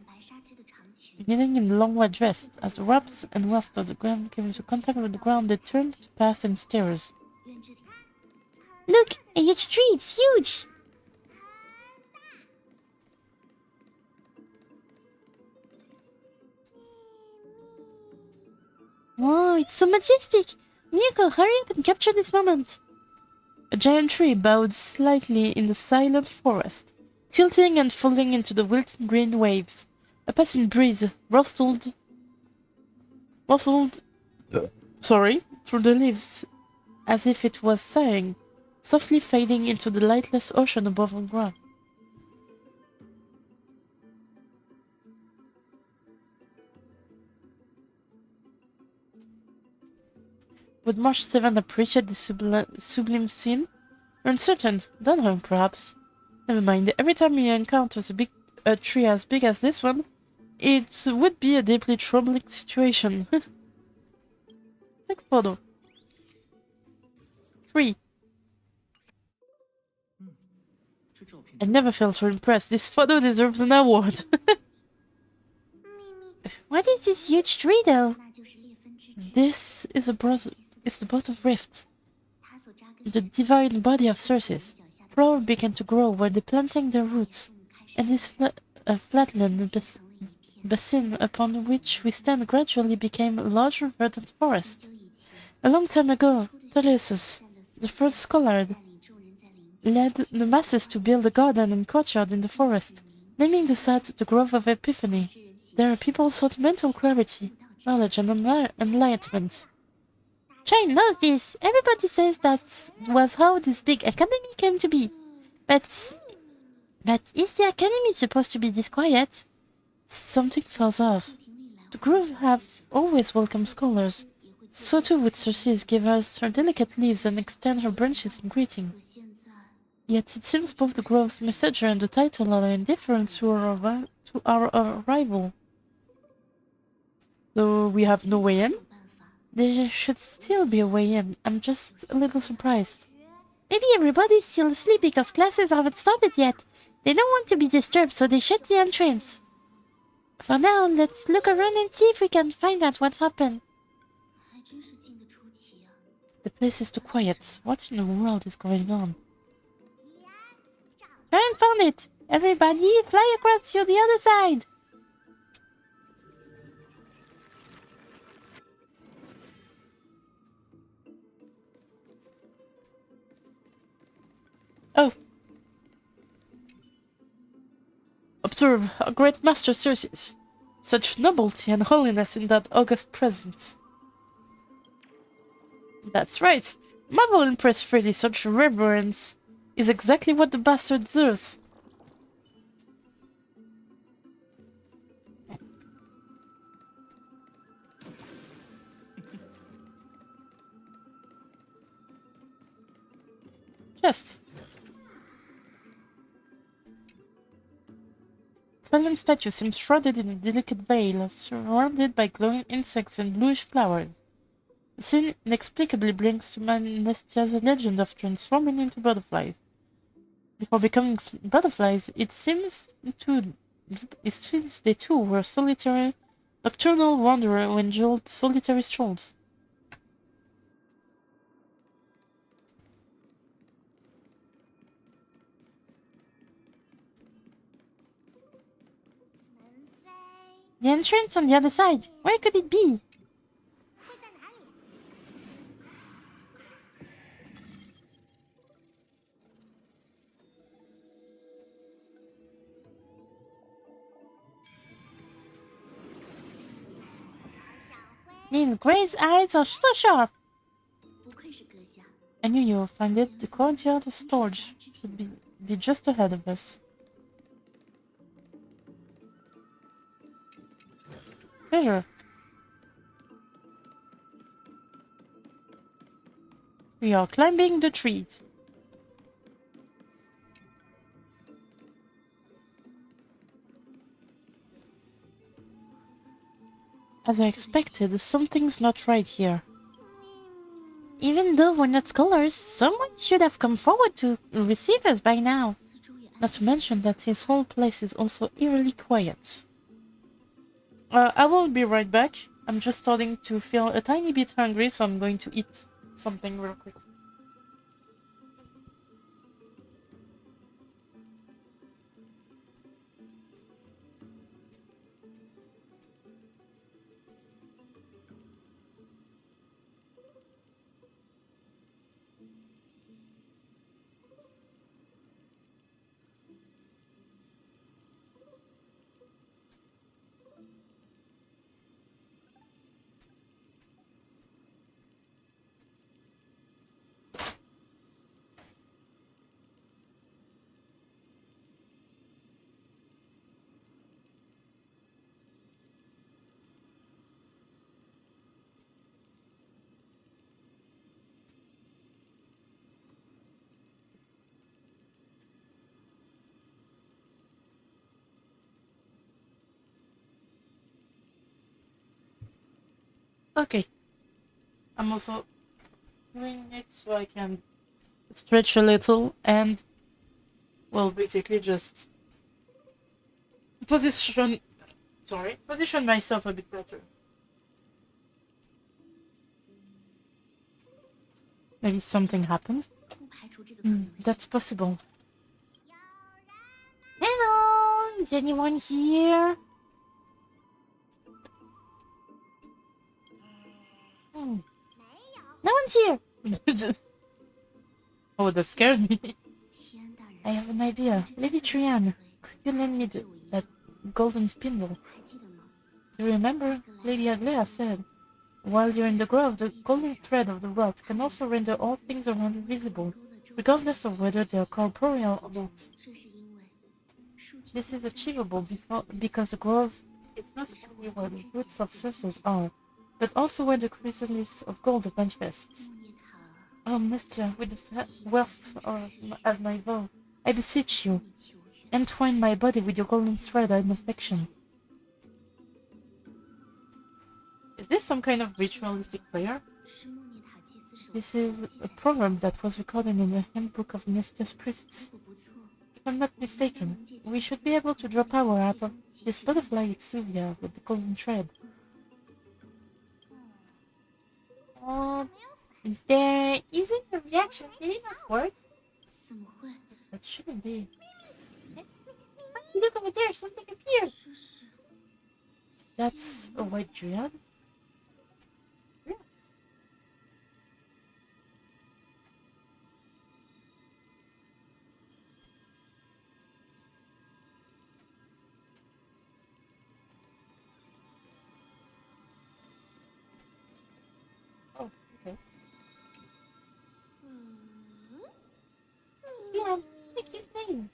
[SPEAKER 2] kneeling in the long white dress, as the wraps and weft of the ground came into contact with the ground, they turned to pass in stairs. Look! A huge tree! It's huge! Whoa, it's so majestic! Miyako, hurry up and capture this moment!
[SPEAKER 1] A giant tree bowed slightly in the silent forest, tilting and falling into the wilted green waves. A passing breeze rustled through the leaves as if it was sighing, softly fading into the lightless ocean above the ground. Would March 7 appreciate this sublime scene? You're uncertain, don't know, perhaps. Never mind, every time he encounters a tree as big as this one, it would be a deeply troubling situation. Take photo. 3. I never felt so impressed. This photo deserves an award.
[SPEAKER 2] What is this huge tree, though?
[SPEAKER 1] This is the Boat of Rift, the divine body of Circe. Flowers began to grow where they planted their roots, and this flatland basin upon which we stand gradually became a larger verdant forest. A long time ago, Telesus, the first scholar, led the masses to build a garden and courtyard in the forest, naming the site the Grove of Epiphany. There people sought mental clarity, knowledge, and enlightenment.
[SPEAKER 2] Trian knows this. Everybody says that was how this big academy came to be. But But is the academy supposed to be this quiet? Something falls off. The grove have always welcomed scholars. So too would Circe give us her delicate leaves and extend her branches in greeting. Yet it seems both the grove's messenger and the title are indifferent to our arrival. So we have no way in? There should still be a way in. I'm just a little surprised. Maybe everybody's still asleep because classes haven't started yet. They don't want to be disturbed, so they shut the entrance. For now, let's look around and see if we can find out what happened. The place is too quiet. What in the world is going on? I found it! Everybody, fly across to the other side! Oh. Observe a great master Circe. Such nobility and holiness in that august presence. That's right. Marvel impressed freely. Such reverence is exactly what the bastard deserves. Just. Silent statue seems shrouded in a delicate veil, surrounded by glowing insects and bluish flowers. The scene inexplicably brings to mind Nestia's legend of transforming into butterflies. Before becoming butterflies, it seems they too were solitary, nocturnal wanderer who enjoyed solitary strolls. The entrance on the other side. Where could it be? Lil Gray's eyes are so sharp. I knew you would find it. The courtyard storage should be just ahead of us. Treasure. We are climbing the trees. As I expected, something's not right here. Even though we're not scholars, someone should have come forward to receive us by now. Not to mention that this whole place is also eerily quiet. I will be right back. I'm just starting to feel a tiny bit hungry, so I'm going to eat something real quick. Okay. I'm also doing it so I can stretch a little and, well, basically just position myself a bit better. Maybe something happened? That's possible. Hello! Is anyone here? No one's here! Oh, that scared me. I have an idea. Lady Trianne, could you lend me that golden spindle? You remember? Lady Aglea said, while you're in the grove, the golden thread of the rod can also render all things around you visible, regardless of whether they are corporeal or not.
[SPEAKER 1] This is achievable because the grove is not only where the roots of sources are, but also where the chrysalis of gold manifests. Oh, Mystia, with the weft as my vow, I beseech you, entwine my body with your golden thread and affection. Is this some kind of ritualistic prayer? This is a proverb that was recorded in the handbook of Mystia's priests. If I'm not mistaken, we should be able to draw power out of this butterfly exuvia with the golden thread. There isn't a reaction. Did it not work? That shouldn't be. Look over there, something appeared. That's a white dryad? Right. Oh, okay. Yeah, a cute name.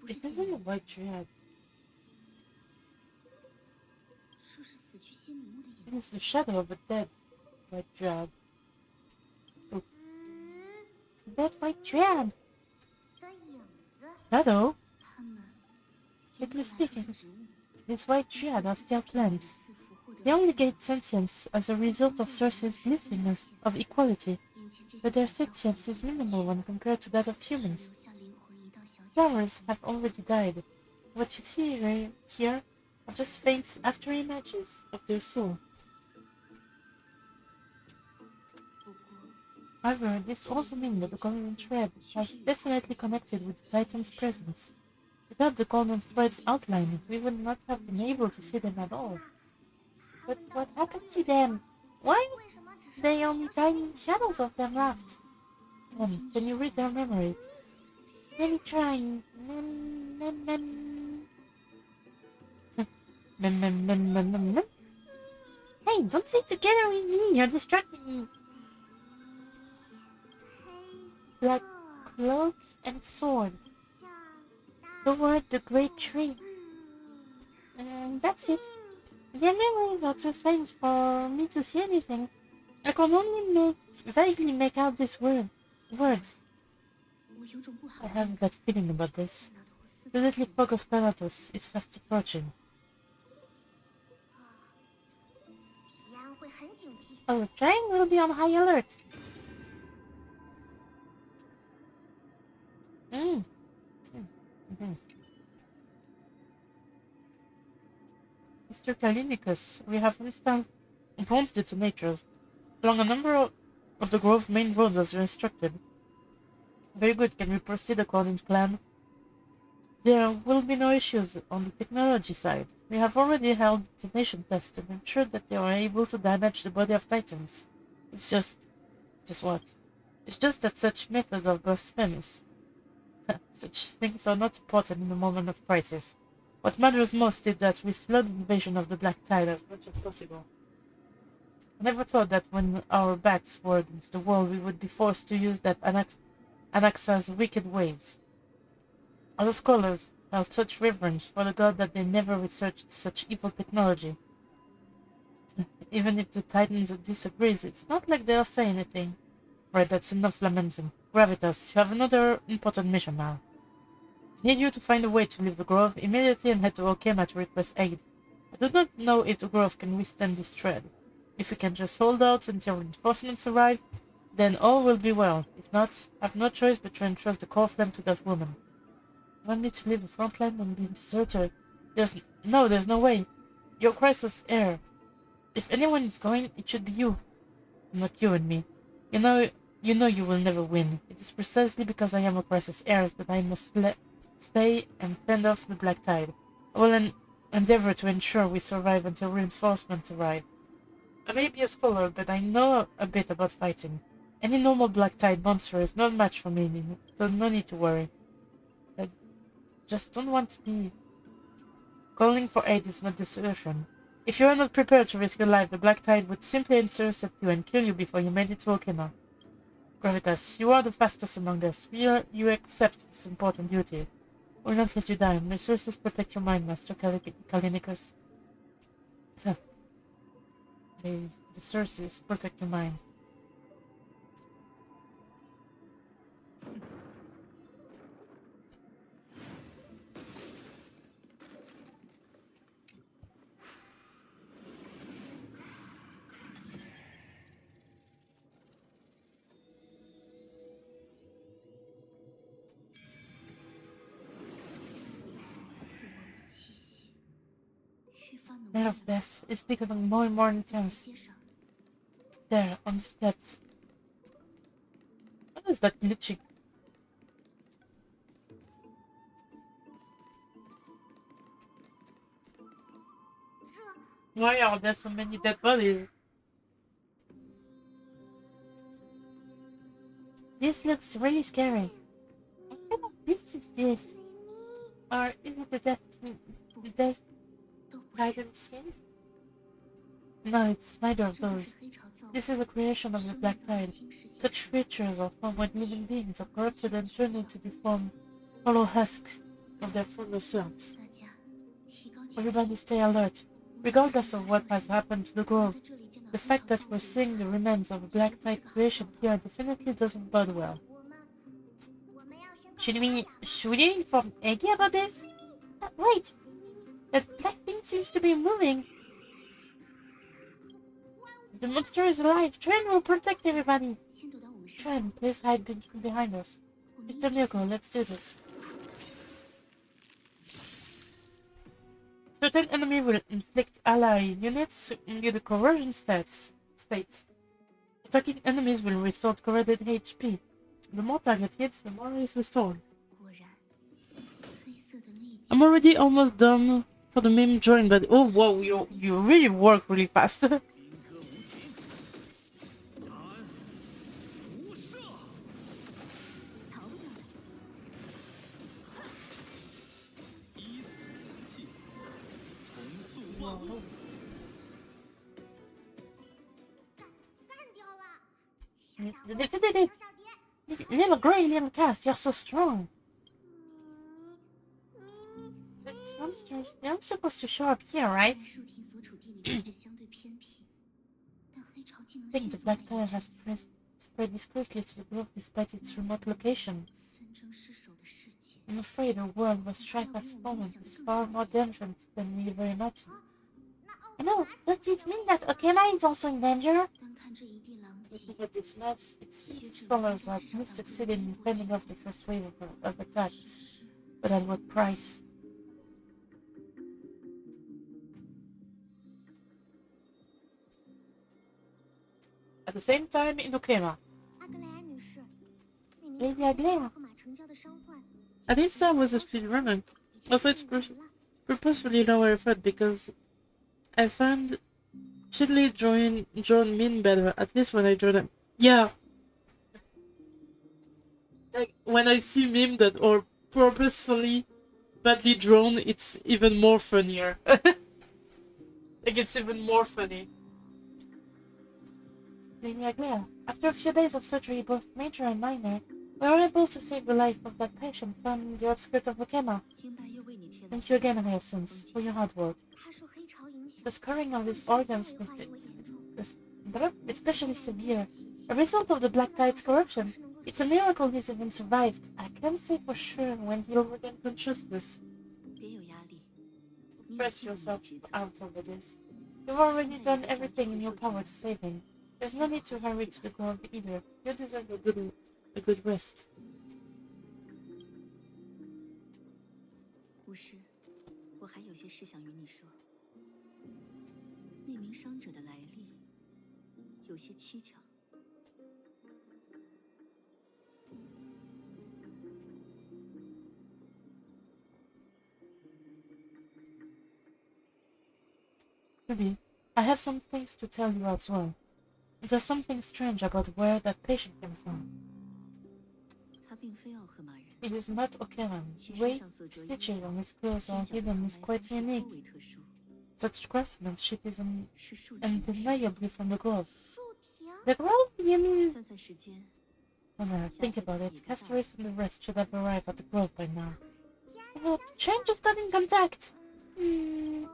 [SPEAKER 1] It isn't a white dryad. It is the shadow of a dead white dryad. Oh. Dead white dryad! Shadow? Strictly speaking, these white dryad are still plants. They only gain sentience as a result of Circe's blessingness of equality, but their sentience is minimal when compared to that of humans. Flowers have already died. What you see here are just faint after-images of their soul. However, this also means that the golden thread has definitely connected with the Titan's presence. Without the golden thread's outline, we would not have been able to see them at all. But what happened to them? Why they only tiny shadows of them left? Can you read their memories? Let me try. Hey, don't sit together with me. You're distracting me. Black cloak and sword. Toward the great tree. That's it. Their memories are too faint for me to see anything. I can only vaguely make out these words. I have a bad feeling about this. The little fog of Thanatos is fast approaching. Our train will be on high alert. Mr. Kalinicus, we have installed bomb detonators along a number of the Grove main roads as you instructed. Very good, can we proceed according to plan? There will be no issues on the technology side. We have already held detonation tests and ensured that they are able to damage the body of Titans. It's just what? It's just that such methods are blasphemous. Such things are not important in a moment of crisis. What matters most is that we slow the invasion of the Black Tide as much as possible. I never thought that when our backs were against the wall we would be forced to use that Anaxa's wicked ways. Other scholars held such reverence for the god that they never researched such evil technology. Even if the Titans disagrees, it's not like they'll say anything. Right, that's enough lamenting. Gravitas, you have another important mission now. I need you to find a way to leave the Grove immediately and head to Okema to request aid. I do not know if the Grove can withstand this threat. If we can just hold out until reinforcements arrive, then all will be well. If not, I have no choice but to entrust the core flame to that woman. You want me to leave the front line and be a deserter? There's no way. You're Crisis' heir. If anyone is going, it should be you. Not you and me. You know you will never win. It is precisely because I am a Crisis' heir that I must stay and fend off the Black Tide. I will endeavor to ensure we survive until reinforcements arrive. I may be a scholar, but I know a bit about fighting. Any normal Black Tide monster is no match for me, so no need to worry. I just don't want to be... Calling for aid is not desertion. If you are not prepared to risk your life, the Black Tide would simply intercept you and kill you before you made it to Okina. Gravitas, you are the fastest among us. You accept this important duty. We'll not let you down. Resources protect your mind, Master Kalinicus. Huh. The sources protect your mind. Smell of death is becoming more and more intense. There, on the steps. What is that glitching? Why are there so many dead bodies? This looks really scary. What kind of beast is this? Or is it the death guidance skin? No, it's neither of those. This is a creation of the Black Tide. Such creatures are formed when living beings are corrupted and turned into deformed, hollow husks of their former selves. Everybody stay alert. Regardless of what has happened to the grove, the fact that we're seeing the remains of a Black Tide creation here definitely doesn't bode well. Should we inform Eggy about this? Wait! That black thing seems to be moving. The monster is alive. Tren will protect everybody. Tren, please hide behind us. Mr. Miyoko, let's do this. Certain enemy will inflict ally units with the corrosion state. Attacking enemies will restore corroded HP. The more target hits, the more is restored. I'm already almost done for the meme drawing, but oh whoa, you really work really fast. Defeated it! Little grey, little cat, you're so strong! These monsters, they're not supposed to show up here, right? I think the Black Tide has spread discreetly to the grove despite its remote location. I'm afraid our world where strife has fallen is far more dangerous than we ever imagined. I know, does this mean that Okema is also in danger? Looking at this mess, it seems scholars like me succeeded in fending off the first wave of attacks. But at what price? At the same time, in Okema. Lady Aglea. Alisa was a speedrunner. Also, it's purposefully lower effort because I found shittily drawn mean better, at least when I draw them. Yeah. Like, when I see meme that are purposefully badly drawn, it's even more funnier. Like, it's even more funny. Lady Aglea, after a few days of surgery, both major and minor, we were able to save the life of that patient from the outskirts of Okema. Thank you again, Hyacinth, for your hard work. The scarring of his organs was especially severe. A result of the Black Tide's corruption. It's a miracle he's even survived. I can't say for sure when he'll regain consciousness. Don't stress yourself out over this. You've already done everything in your power to save him. There's no need to hurry to the grove either. You deserve a good rest.
[SPEAKER 3] 巫师，我还有些事想与你说。那名伤者的来历有些蹊跷。
[SPEAKER 1] Ruby, I have some things to tell you as well. There's something strange about where that patient came from.
[SPEAKER 3] 他并非奥赫马人。
[SPEAKER 1] It is not Okeran. The way stitches on his clothes are hidden is quite unique. Such craftsmanship is undeniably from the grove. The grove? You mean?
[SPEAKER 3] 算算时间，
[SPEAKER 1] Now, think about it. Castaways and the rest should have arrived at the grove by now. The train just got in contact. The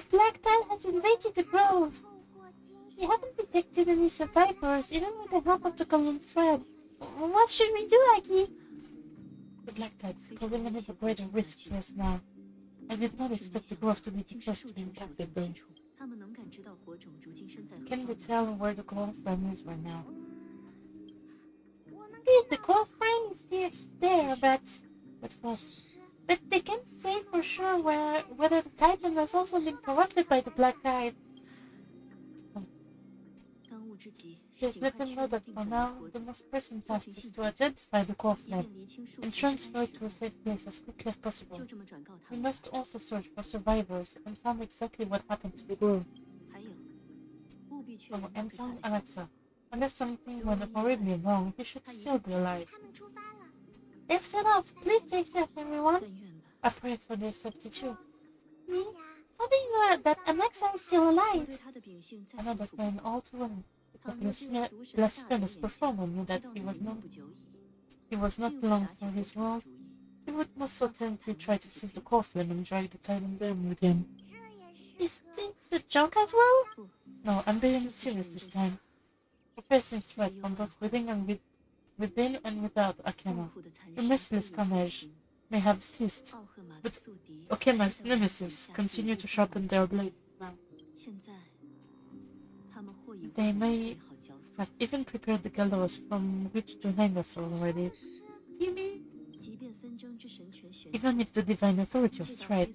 [SPEAKER 1] black tide has invaded the grove. We haven't detected any survivors, even with the help of the golden thread. What should we do, Aki? The black tide is posing an ever greater risk to us now. I did not expect the grove to be the first to be impacted, though. Can they tell where the grove frame is right now? The grove frame is still there, but what? But they can't say for sure whether the Titan has also been corrupted by the black tide. Just let them know that for now, the most pressing task is to identify the core flame and transfer it to a safe place as quickly as possible. We must also search for survivors and find exactly what happened to the grove. Oh, and found Alexa. Unless something went horribly wrong, he should still be alive. They've set off! Please take safe, everyone! I pray for their safety too. Me? How do you know that Alexa is still alive? Another friend all too well. The blasphemous performer knew that he was not long for his world. He would most certainly try to seize the core flame and drag the Titan down with him. Is this a joke as well? No, I'm being serious this time. We're facing threats from both within and without Akema. The merciless carnage may have ceased, but Okema's nemesis continue to sharpen their blade now. They may have even prepared the gallows from which to hang us already. You mean? Even if the divine authority of strife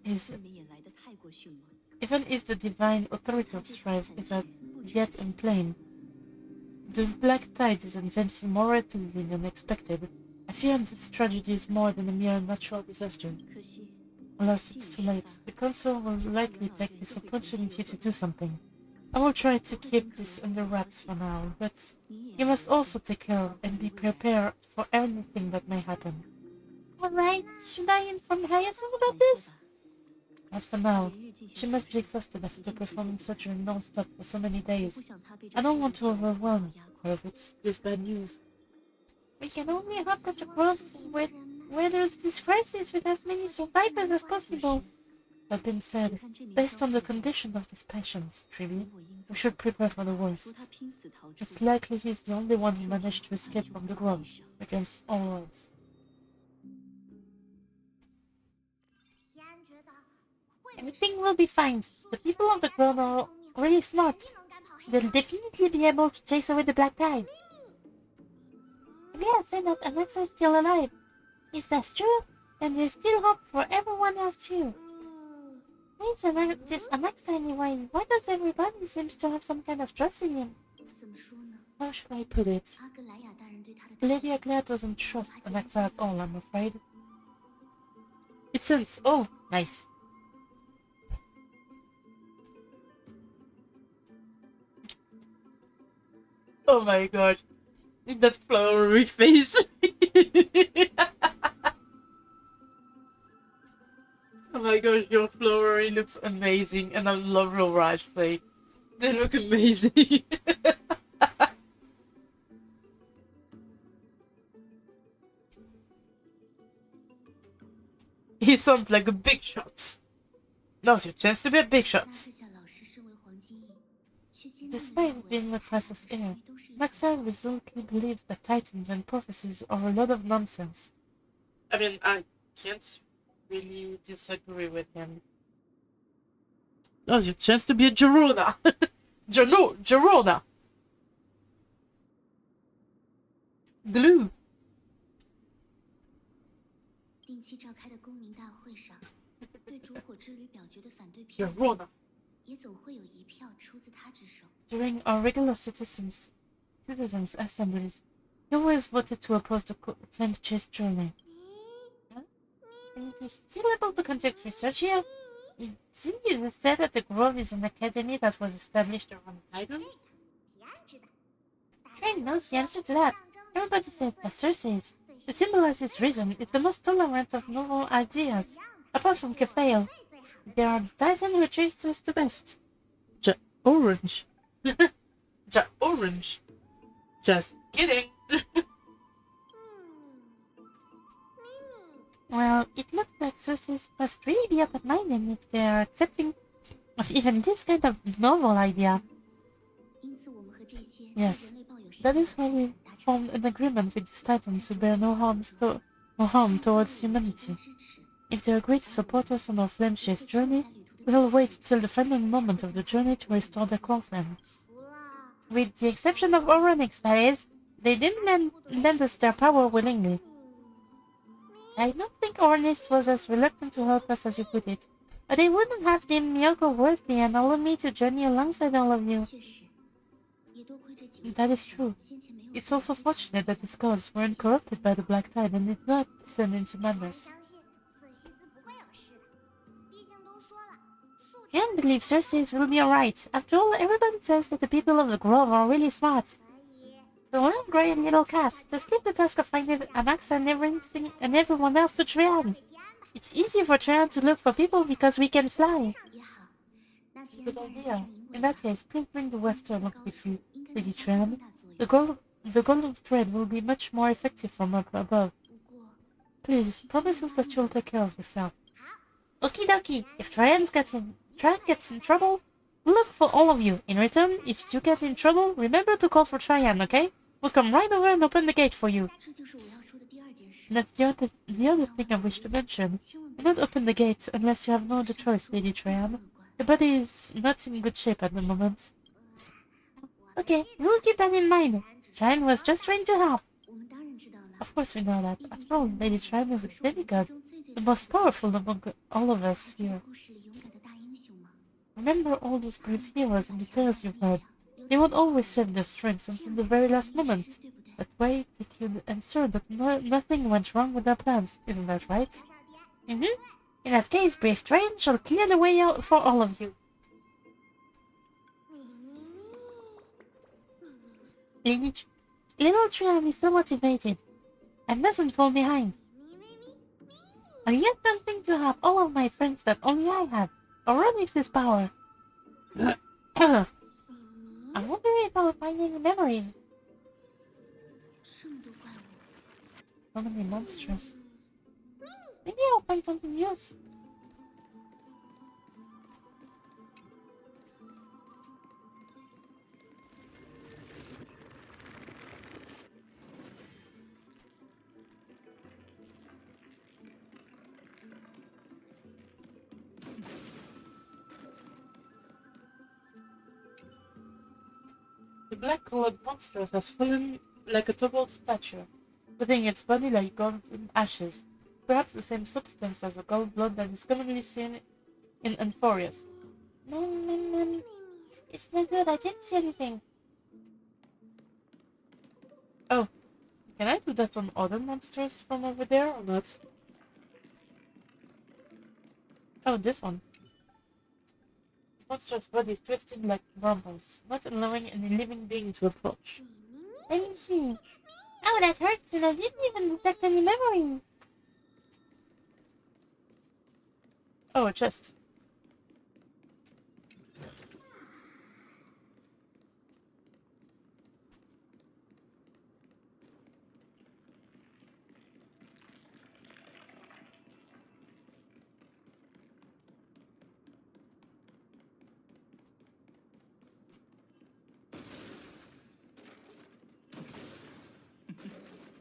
[SPEAKER 1] is yet in claim, the black tide is advancing more rapidly than expected. I fear this tragedy is more than a mere natural disaster. Alas, it's too late. The Council will likely take this opportunity to do something. I will try to keep this under wraps for now, but you must also take care and be prepared for anything that may happen. Alright, should I inform Hyacinth about this? Not for now. She must be exhausted after performing surgery non-stop for so many days. I don't want to overwhelm her with this bad news. We can only hope that the grove weathers this crisis with as many survivors as possible. That being said, based on the condition of these patients, Trivi, we should prepare for the worst. It's likely he's the only one who managed to escape from the grove, against all odds. Everything will be fine. The people on the grove are really smart. They'll definitely be able to chase away the black tide. Leah said that Alexa is still alive. If that's true, then there's still hope for everyone else too. Where's this Alexa anyway? Why does everybody seems to have some kind of trust in him? How should I put it? Lady Aglaia doesn't trust Alexa at all, I'm afraid. It sends. Oh, nice. Oh my god. That flowery face. Oh my gosh, your flowery looks amazing, and I love your rice. Like, they look amazing. He sounds like a big shot. Now's your chance to be a big shot. Despite being a priceless heir, Maxwell resolutely believes that titans and prophecies are a lot of nonsense. I mean, I can't really disagree with him. Now's your chance to be a Gerona. Gerona. Glue. Gerona. During our regular citizens' assemblies, he always voted to oppose the claimed chase journey. And he's still able to conduct research here? Didn't you say that the Grove is an academy that was established around Titan? Train knows the answer to that. Everybody says that Circe's, to symbolize his reason, is the most tolerant of novel ideas, apart from Kephael. They are the Titan who treats us the best. Orange. Orange. Just Kidding.
[SPEAKER 2] Well, it looks like Cersei must really be open-minded if they are accepting of even this kind of novel idea.
[SPEAKER 1] Yes, that is how we formed an agreement with these titans who bear no harm towards humanity. If they agree to support us on our flame chase journey, we will wait till the final moment of the journey to restore their core flame.
[SPEAKER 2] With the exception of Oronix, that is. They didn't lend us their power willingly. I don't think Oronix was as reluctant to help us as you put it. But they wouldn't have deemed Miyoko worthy and allowed me to journey alongside all of you.
[SPEAKER 1] That is true. It's also fortunate that these gods weren't corrupted by the Black Tide and did not descend into madness.
[SPEAKER 2] Can't believe Cersei's will be alright. After all, everybody says that the people of the Grove are really smart. So one great little cast. Just leave the task of finding Anaxa and everyone else to Trian. It's easy for Trian to look for people because we can fly.
[SPEAKER 1] Good idea. In that case, please bring the Wester along with you, Lady Trian. The golden thread will be much more effective from up above. Please, promise us that you'll take care of yourself.
[SPEAKER 2] Okie dokie. If Trian gets in trouble, we'll look for all of you. In return, if you get in trouble, remember to call for Trian, okay? We'll come right over and open the gate for you.
[SPEAKER 1] That's the other thing I wish to mention. Do not open the gate unless you have no other choice, Lady Trian. Your body is not in good shape at the moment.
[SPEAKER 2] Okay, we'll keep that in mind. Trian was just trying to help.
[SPEAKER 1] Of course we know that. After all, Lady Trian is a demigod, the most powerful among all of us here. Remember all those brave heroes and the tales you've heard. They won't always save their strength until the very last moment. That way, they could ensure that nothing went wrong with their plans. Isn't that right?
[SPEAKER 2] In that case, brave Trian shall clear the way out for all of you. Little Trian is so motivated and doesn't fall behind. I yet something to have all of my friends that only I have. Oronix's power. I wonder if I'll find any memories.
[SPEAKER 1] So many monsters.
[SPEAKER 2] Maybe I'll find something useful.
[SPEAKER 1] The black-colored monster has fallen like a toppled statue, putting its body like golden ashes, perhaps the same substance as the gold blood that is commonly seen in Amphoreus.
[SPEAKER 2] It's no good, I didn't see anything.
[SPEAKER 1] Oh, can I do that on other monsters from over there or not? Oh, this one. The monster's body is twisted like marbles, not allowing any living being to approach.
[SPEAKER 2] Let me see. Oh, that hurts, and I didn't even detect any memory.
[SPEAKER 1] Oh, a chest.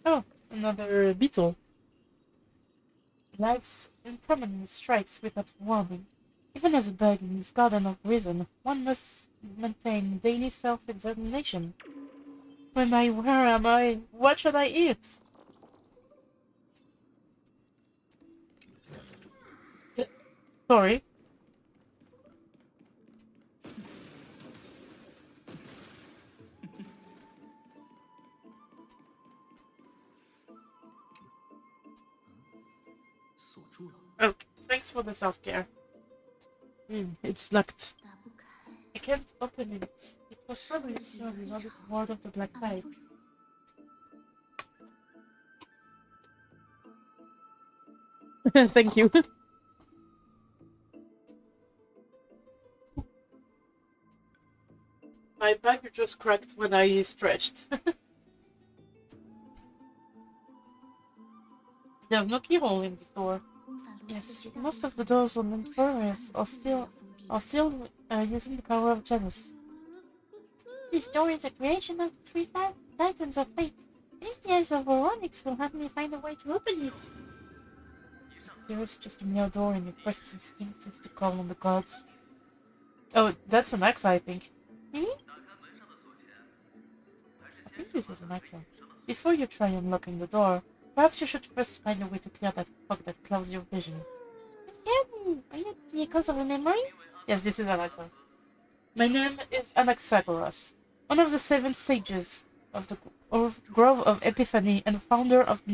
[SPEAKER 1] Oh, another beetle. Life's impermanence strikes without warning. Even as a bug in this garden of reason, one must maintain daily self-examination. Where am I? What should I eat? Sorry. Oh, thanks for the self-care. It's locked. I can't open it. It was probably sealed in order to ward off the black tide. Thank you. My back just cracked when I stretched. There's no keyhole in this door. Yes, most of the doors on Amphoreus are still using the power of Janus. This door is a creation of the three titans of fate. And if the eyes of Oronix will help me find a way to open it. There is just a mere door, and your first instinct is to call on the gods. Oh, that's an axe, I think. Really? I think this is an axe. Before you try unlocking the door, perhaps you should first find a way to clear that fog that clouds your vision. You scared me. Are you the cause of a memory? Yes, this is Alexa. My name is Anaxagoras, one of the 7 sages of the Grove of Epiphany and founder of the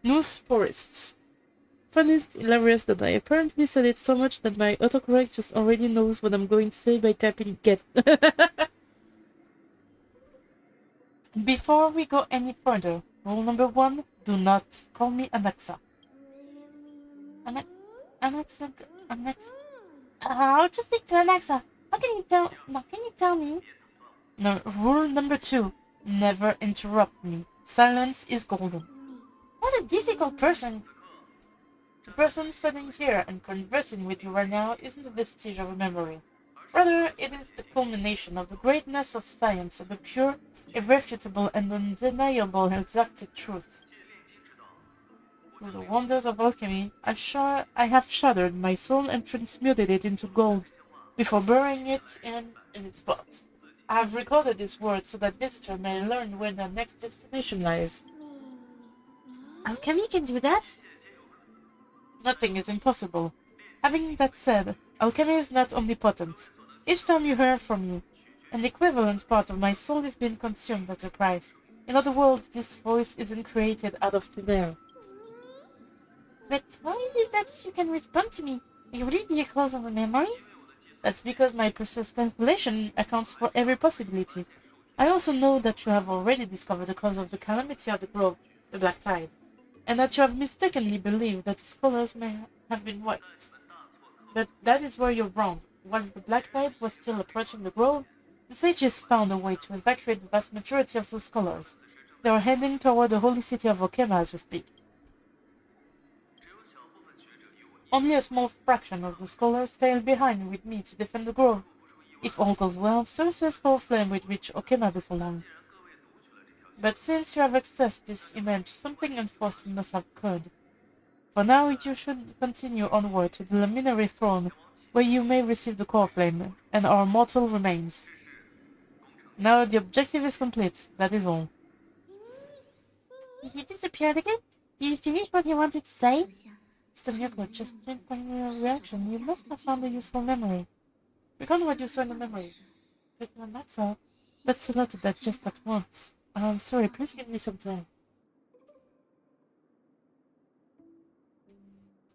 [SPEAKER 1] Nosporists. Find it hilarious that I apparently said it so much that my autocorrect just already knows what I'm going to say by typing get. Before we go any further, rule number 1, do not call me Anaxa. Anaxa. I'll just stick to Anaxa. How can you tell me? No, rule number 2, never interrupt me. Silence is golden. What a difficult person. The person standing here and conversing with you right now isn't a vestige of a memory. Rather, it is the culmination of the greatness of science and the pure, irrefutable, and undeniable exact truth. Through the wonders of alchemy, I have shattered my soul and transmuted it into gold, before burying it in its spot. I have recorded this word so that visitor may learn where their next destination lies. Alchemy can do that? Nothing is impossible. Having that said, alchemy is not omnipotent. Each time you hear from me, an equivalent part of my soul is being consumed at a price. In other words, this voice isn't created out of thin air. But how is it that you can respond to me? Are you really the cause of a memory? That's because my precise calculation accounts for every possibility. I also know that you have already discovered the cause of the calamity of the grove, the Black Tide, and that you have mistakenly believed that the scholars may have been wiped. But that is where you're wrong. While the Black Tide was still approaching the grove, the sages found a way to evacuate the vast majority of the scholars. They are heading toward the holy city of Okema as we speak. Only a small fraction of the scholars stay behind with me to defend the grove. If all goes well, Cersei's core flame will reach Okema before long. But since you have accessed this image, something unforeseen must have occurred. For now, you should continue onward to the Luminary Throne, where you may receive the core flame and our mortal remains. Now the objective is complete, that is all. He disappeared again? Did you finish what he wanted to say? Mr. Miyako, just from your reaction, you must have found a useful memory. Recall what you saw in the memory. Mr. Anaxa, that's a lot to digest at once. I'm sorry, please give me some time.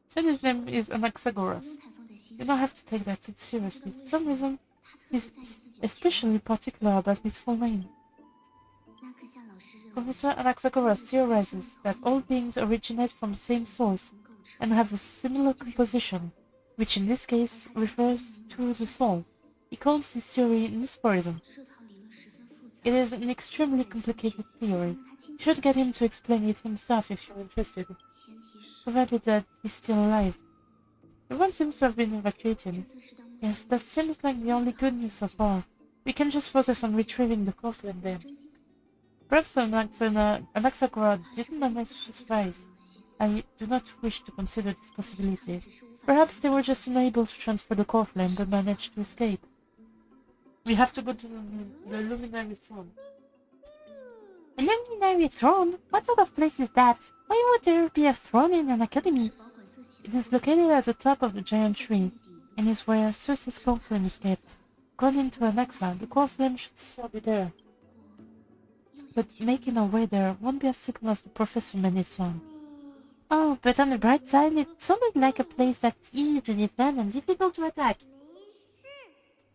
[SPEAKER 1] Said his name is Anaxagoras. You don't have to take that too seriously. For some reason, he's especially particular about his full name. Professor Anaxagoras theorizes that all beings originate from the same source and have a similar composition, which in this case refers to the soul. He calls this theory Nisporism. It is an extremely complicated theory. You should get him to explain it himself if you're interested, provided that he's still alive. Everyone seems to have been evacuated. Yes, that seems like the only good news so far. We can just focus on retrieving the core flame then. Perhaps Anaxagora didn't manage to survive. I do not wish to consider this possibility. Perhaps they were just unable to transfer the core flame but managed to escape. We have to go to the Luminary Throne. The Luminary Throne? What sort of place is that? Why would there be a throne in an academy? It is located at the top of the giant tree, and is where Cersei's core flame is kept. According to Anaxa, the core flame should still be there. But making our way there won't be as simple as the professor made it sound. Oh, but on the bright side, it sounded like a place that's easy to defend and difficult to attack.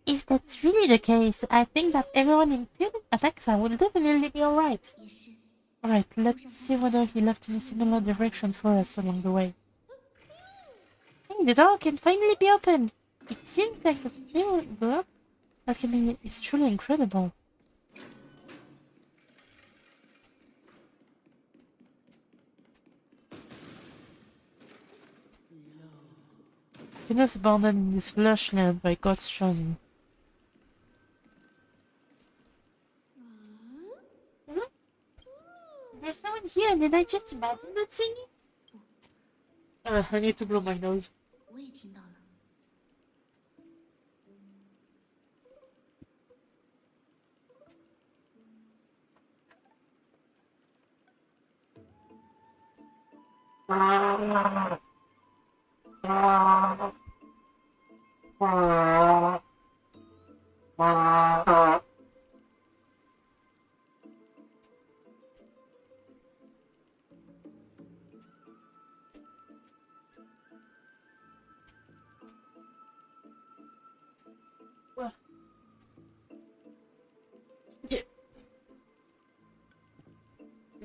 [SPEAKER 1] If that's really the case, I think that everyone, including Anaxa, will definitely be alright. Alright, let's see whether he left in a similar direction for us along the way. Hey, the door can finally be opened! It seems like the build-up alchemy is truly incredible. Goodness abandoned in this lush land by God's chosen.
[SPEAKER 2] There's no one here. Did I just imagine that singing?
[SPEAKER 1] I need to blow my nose.
[SPEAKER 3] 我也听到了。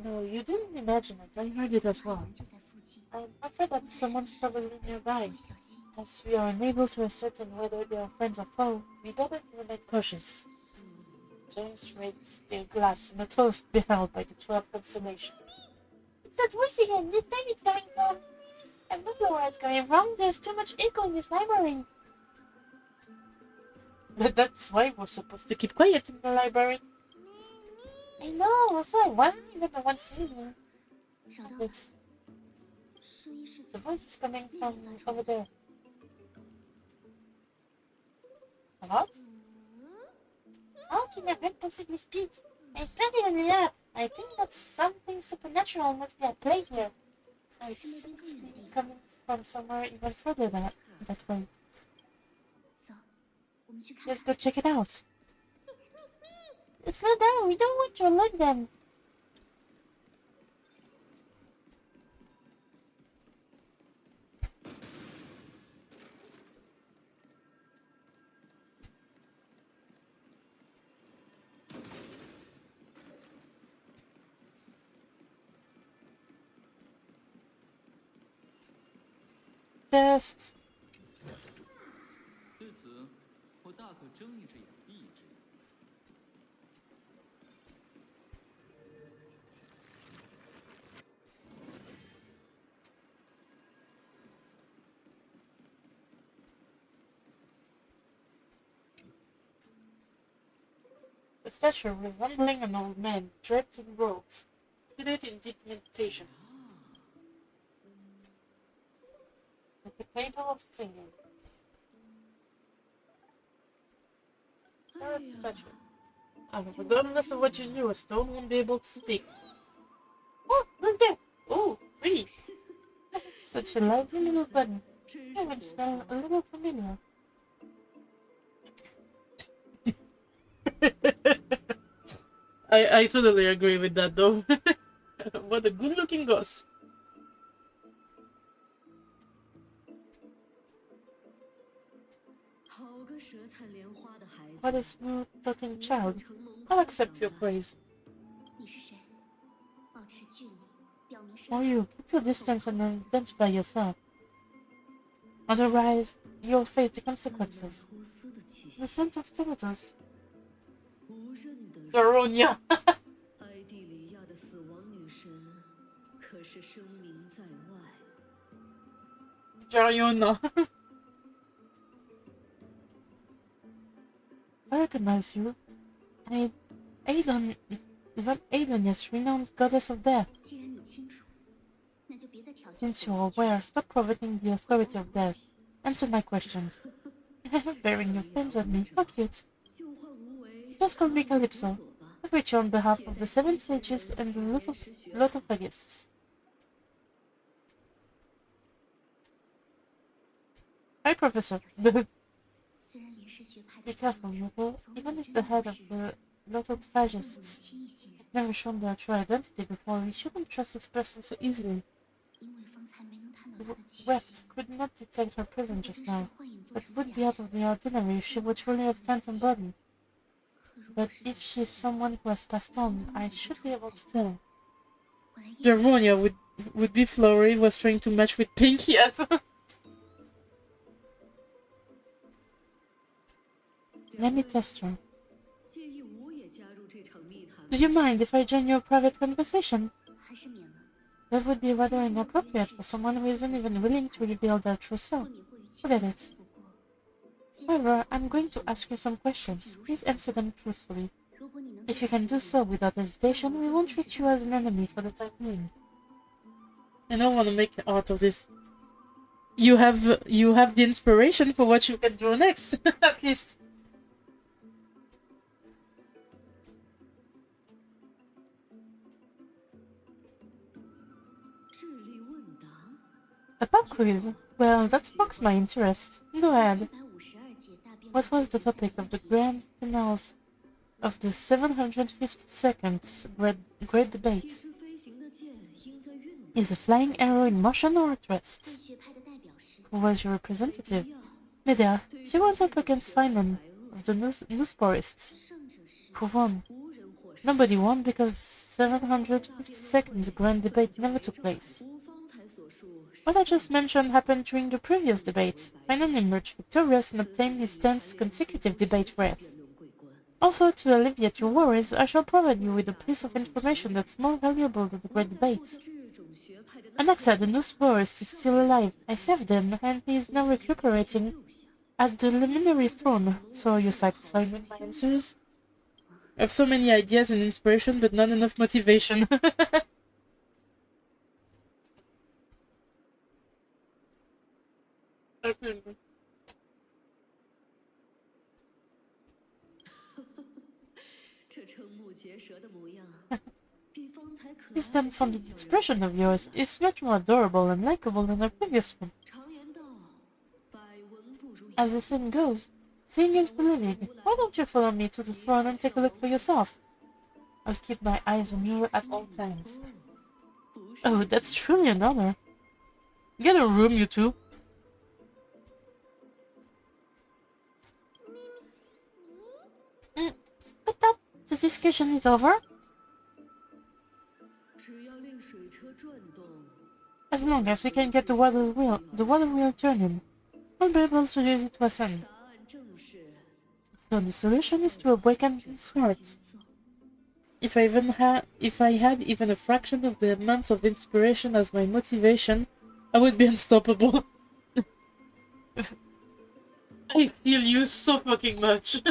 [SPEAKER 1] No, you didn't imagine it. I heard it as
[SPEAKER 3] 他
[SPEAKER 1] well.
[SPEAKER 3] 们就在附近，
[SPEAKER 1] I'm afraid that someone's probably nearby.
[SPEAKER 3] 要小心。
[SPEAKER 1] As we are unable to ascertain whether they are friends or foe, we better remain cautious. James raised their glass in a toast beheld by the 12 constellation.
[SPEAKER 2] It's that voice again. This time it's coming from... I'm not sure where it's coming from. There's too much echo in this library.
[SPEAKER 1] But that's why we're supposed to keep quiet in the library.
[SPEAKER 2] I know. Also, I wasn't even the one singing.
[SPEAKER 3] 找到了，
[SPEAKER 1] But
[SPEAKER 3] 声音是
[SPEAKER 1] the
[SPEAKER 3] 从
[SPEAKER 1] voice is coming
[SPEAKER 3] 那
[SPEAKER 1] from
[SPEAKER 3] 边发出
[SPEAKER 1] over
[SPEAKER 3] 的。
[SPEAKER 1] there. What?
[SPEAKER 2] How can a bird possibly speak? It's not even lit up. I think that something supernatural must be at play here.
[SPEAKER 1] It seems to be coming from somewhere even further that way.
[SPEAKER 3] 走，我们去看
[SPEAKER 1] Let's
[SPEAKER 3] 看。
[SPEAKER 1] go check it out.
[SPEAKER 2] Slow down. We don't want to alert them.
[SPEAKER 1] Best.
[SPEAKER 4] 对此，我大可睁一只眼闭一只眼。
[SPEAKER 1] A statue resembling an old man draped in robes, seated in deep meditation. Like a painter of singing. That statue. Regardless of what you knew, a stone won't be able to speak.
[SPEAKER 2] Oh, look there.
[SPEAKER 1] Oh, pretty. Such a lively little button. I even smell a little familiar. I totally agree with that though. What a good looking ghost. What a smooth talking child. I'll accept your praise.
[SPEAKER 3] 你是谁？保持距离，表明身
[SPEAKER 1] For
[SPEAKER 3] 份。
[SPEAKER 1] you, keep your distance and identify yourself. Otherwise, you'll face the consequences. The scent of tomatoes. Garonia.
[SPEAKER 5] 埃蒂里亚的死亡女神，可是声名在外。
[SPEAKER 1] Jariona. I recognize you. Aidon, yes, renowned goddess of death.
[SPEAKER 3] 既然你清楚，那就别再挑衅
[SPEAKER 1] Since
[SPEAKER 3] 死
[SPEAKER 1] you're
[SPEAKER 3] 亡之
[SPEAKER 1] aware,
[SPEAKER 3] 神
[SPEAKER 1] stop provoking the authority of death. Answer my questions. Bearing your fins at me, how cute.
[SPEAKER 5] 旧患无为，
[SPEAKER 1] Just call me
[SPEAKER 5] 无
[SPEAKER 1] Calypso.
[SPEAKER 5] 所吧。
[SPEAKER 1] I greet you on behalf of the seven sages and the lot of Augustus. Hi, Professor.
[SPEAKER 3] 虽然连氏学派
[SPEAKER 1] Be
[SPEAKER 3] 的发
[SPEAKER 1] careful,
[SPEAKER 3] 明者
[SPEAKER 1] Miko.
[SPEAKER 3] 从未
[SPEAKER 1] Even
[SPEAKER 3] 真
[SPEAKER 1] if the
[SPEAKER 3] 正
[SPEAKER 1] head
[SPEAKER 3] 的
[SPEAKER 1] of
[SPEAKER 3] 是
[SPEAKER 1] the lot of
[SPEAKER 3] 不能
[SPEAKER 1] fascists
[SPEAKER 3] 轻易信任，
[SPEAKER 1] never shown their true identity before, we shouldn't trust this person so easily.
[SPEAKER 3] 因为方才没能探到他的气
[SPEAKER 1] Weft
[SPEAKER 3] 息。
[SPEAKER 1] could not detect her
[SPEAKER 3] 如
[SPEAKER 1] presence
[SPEAKER 3] 果
[SPEAKER 1] just
[SPEAKER 3] 真是被
[SPEAKER 1] now,
[SPEAKER 3] 幻影做
[SPEAKER 1] but
[SPEAKER 3] 成
[SPEAKER 1] would
[SPEAKER 3] 假
[SPEAKER 1] be out
[SPEAKER 3] 象，
[SPEAKER 1] of the ordinary if she were truly a phantom body.
[SPEAKER 3] 可如果
[SPEAKER 1] But
[SPEAKER 3] 是
[SPEAKER 1] if she is someone who has passed on, I should be able to tell.
[SPEAKER 3] 我来验证
[SPEAKER 1] Jarmonia would be Flory was trying to match with Pink, yes. Let me test her.
[SPEAKER 5] 介意我也加入这场密谈
[SPEAKER 1] Do you mind if I join your private conversation?
[SPEAKER 3] 还是免了，
[SPEAKER 1] That would be rather inappropriate for someone who isn't even willing to reveal their true
[SPEAKER 3] 会
[SPEAKER 1] self.
[SPEAKER 3] 免过于
[SPEAKER 1] Forget it.
[SPEAKER 3] 不过，接下
[SPEAKER 1] However, I'm going to ask you some questions. Please answer them truthfully.
[SPEAKER 3] 如果你能
[SPEAKER 1] If you can do so without hesitation, we won't treat you as an enemy for the time being. I don't want to make art of this. You have the inspiration for what you can do next, at least.
[SPEAKER 5] 智力问答，
[SPEAKER 1] A pop quiz? Well, that sparks my interest. Go ahead.
[SPEAKER 3] 452届大辩
[SPEAKER 1] What was the topic of the grand finals of the 752nd great
[SPEAKER 5] 一
[SPEAKER 1] debate?
[SPEAKER 5] 支飞行的箭应在运动。
[SPEAKER 1] Is a flying arrow in motion or at
[SPEAKER 3] 对
[SPEAKER 1] rest?
[SPEAKER 3] 学派的代表是
[SPEAKER 1] Who was your representative?
[SPEAKER 5] 呀，
[SPEAKER 1] Medea.
[SPEAKER 5] 对
[SPEAKER 1] She went
[SPEAKER 5] 战
[SPEAKER 1] up
[SPEAKER 5] 士
[SPEAKER 1] against
[SPEAKER 5] 是
[SPEAKER 1] Finan
[SPEAKER 5] 白恶，
[SPEAKER 1] of the Nusporists.
[SPEAKER 3] 胜者是
[SPEAKER 1] Who won?
[SPEAKER 5] 无人获胜。
[SPEAKER 1] Nobody won because 752nd grand debate never took place.
[SPEAKER 5] 吾方才所述
[SPEAKER 1] What I just mentioned happened during the previous debate. Finan emerged victorious and obtained his 10th consecutive debate worth.
[SPEAKER 5] 辩论桂冠。
[SPEAKER 1] Also, to alleviate your worries, I shall provide you with a piece of information that's more valuable than the great
[SPEAKER 5] 在获
[SPEAKER 1] debate.
[SPEAKER 5] 得这种学派的那
[SPEAKER 1] Anaxa, the Nusporus, is still alive. I saved him, and he is now recuperating
[SPEAKER 5] 就想
[SPEAKER 1] at the Luminary Throne. So, are you satisfied with my answers? I have so many ideas and inspiration, but not enough motivation. Okay.
[SPEAKER 5] 这瞠目结舌的模样，比方才可爱
[SPEAKER 1] This
[SPEAKER 5] 的
[SPEAKER 1] dumbfounded
[SPEAKER 5] 这小人
[SPEAKER 1] expression of yours is much more adorable and likable than the previous one.
[SPEAKER 5] 常言道，百闻不如一
[SPEAKER 1] As the saying goes, seeing is believing. Why don't you follow me to the throne and take a look for yourself? I'll keep my eyes on you at all times.
[SPEAKER 5] 不是
[SPEAKER 1] Oh, that's truly an honor. Get a room, you two. But that the discussion is over.
[SPEAKER 5] 只要令水车转动，
[SPEAKER 1] As long as we can get the water wheel turning, we'll be able to use it to ascend.
[SPEAKER 5] 答案正是
[SPEAKER 1] So the solution is to awaken its heart.
[SPEAKER 5] 做。
[SPEAKER 1] If I had even a fraction of the amount of inspiration as my motivation, I would be unstoppable. I feel you so fucking much.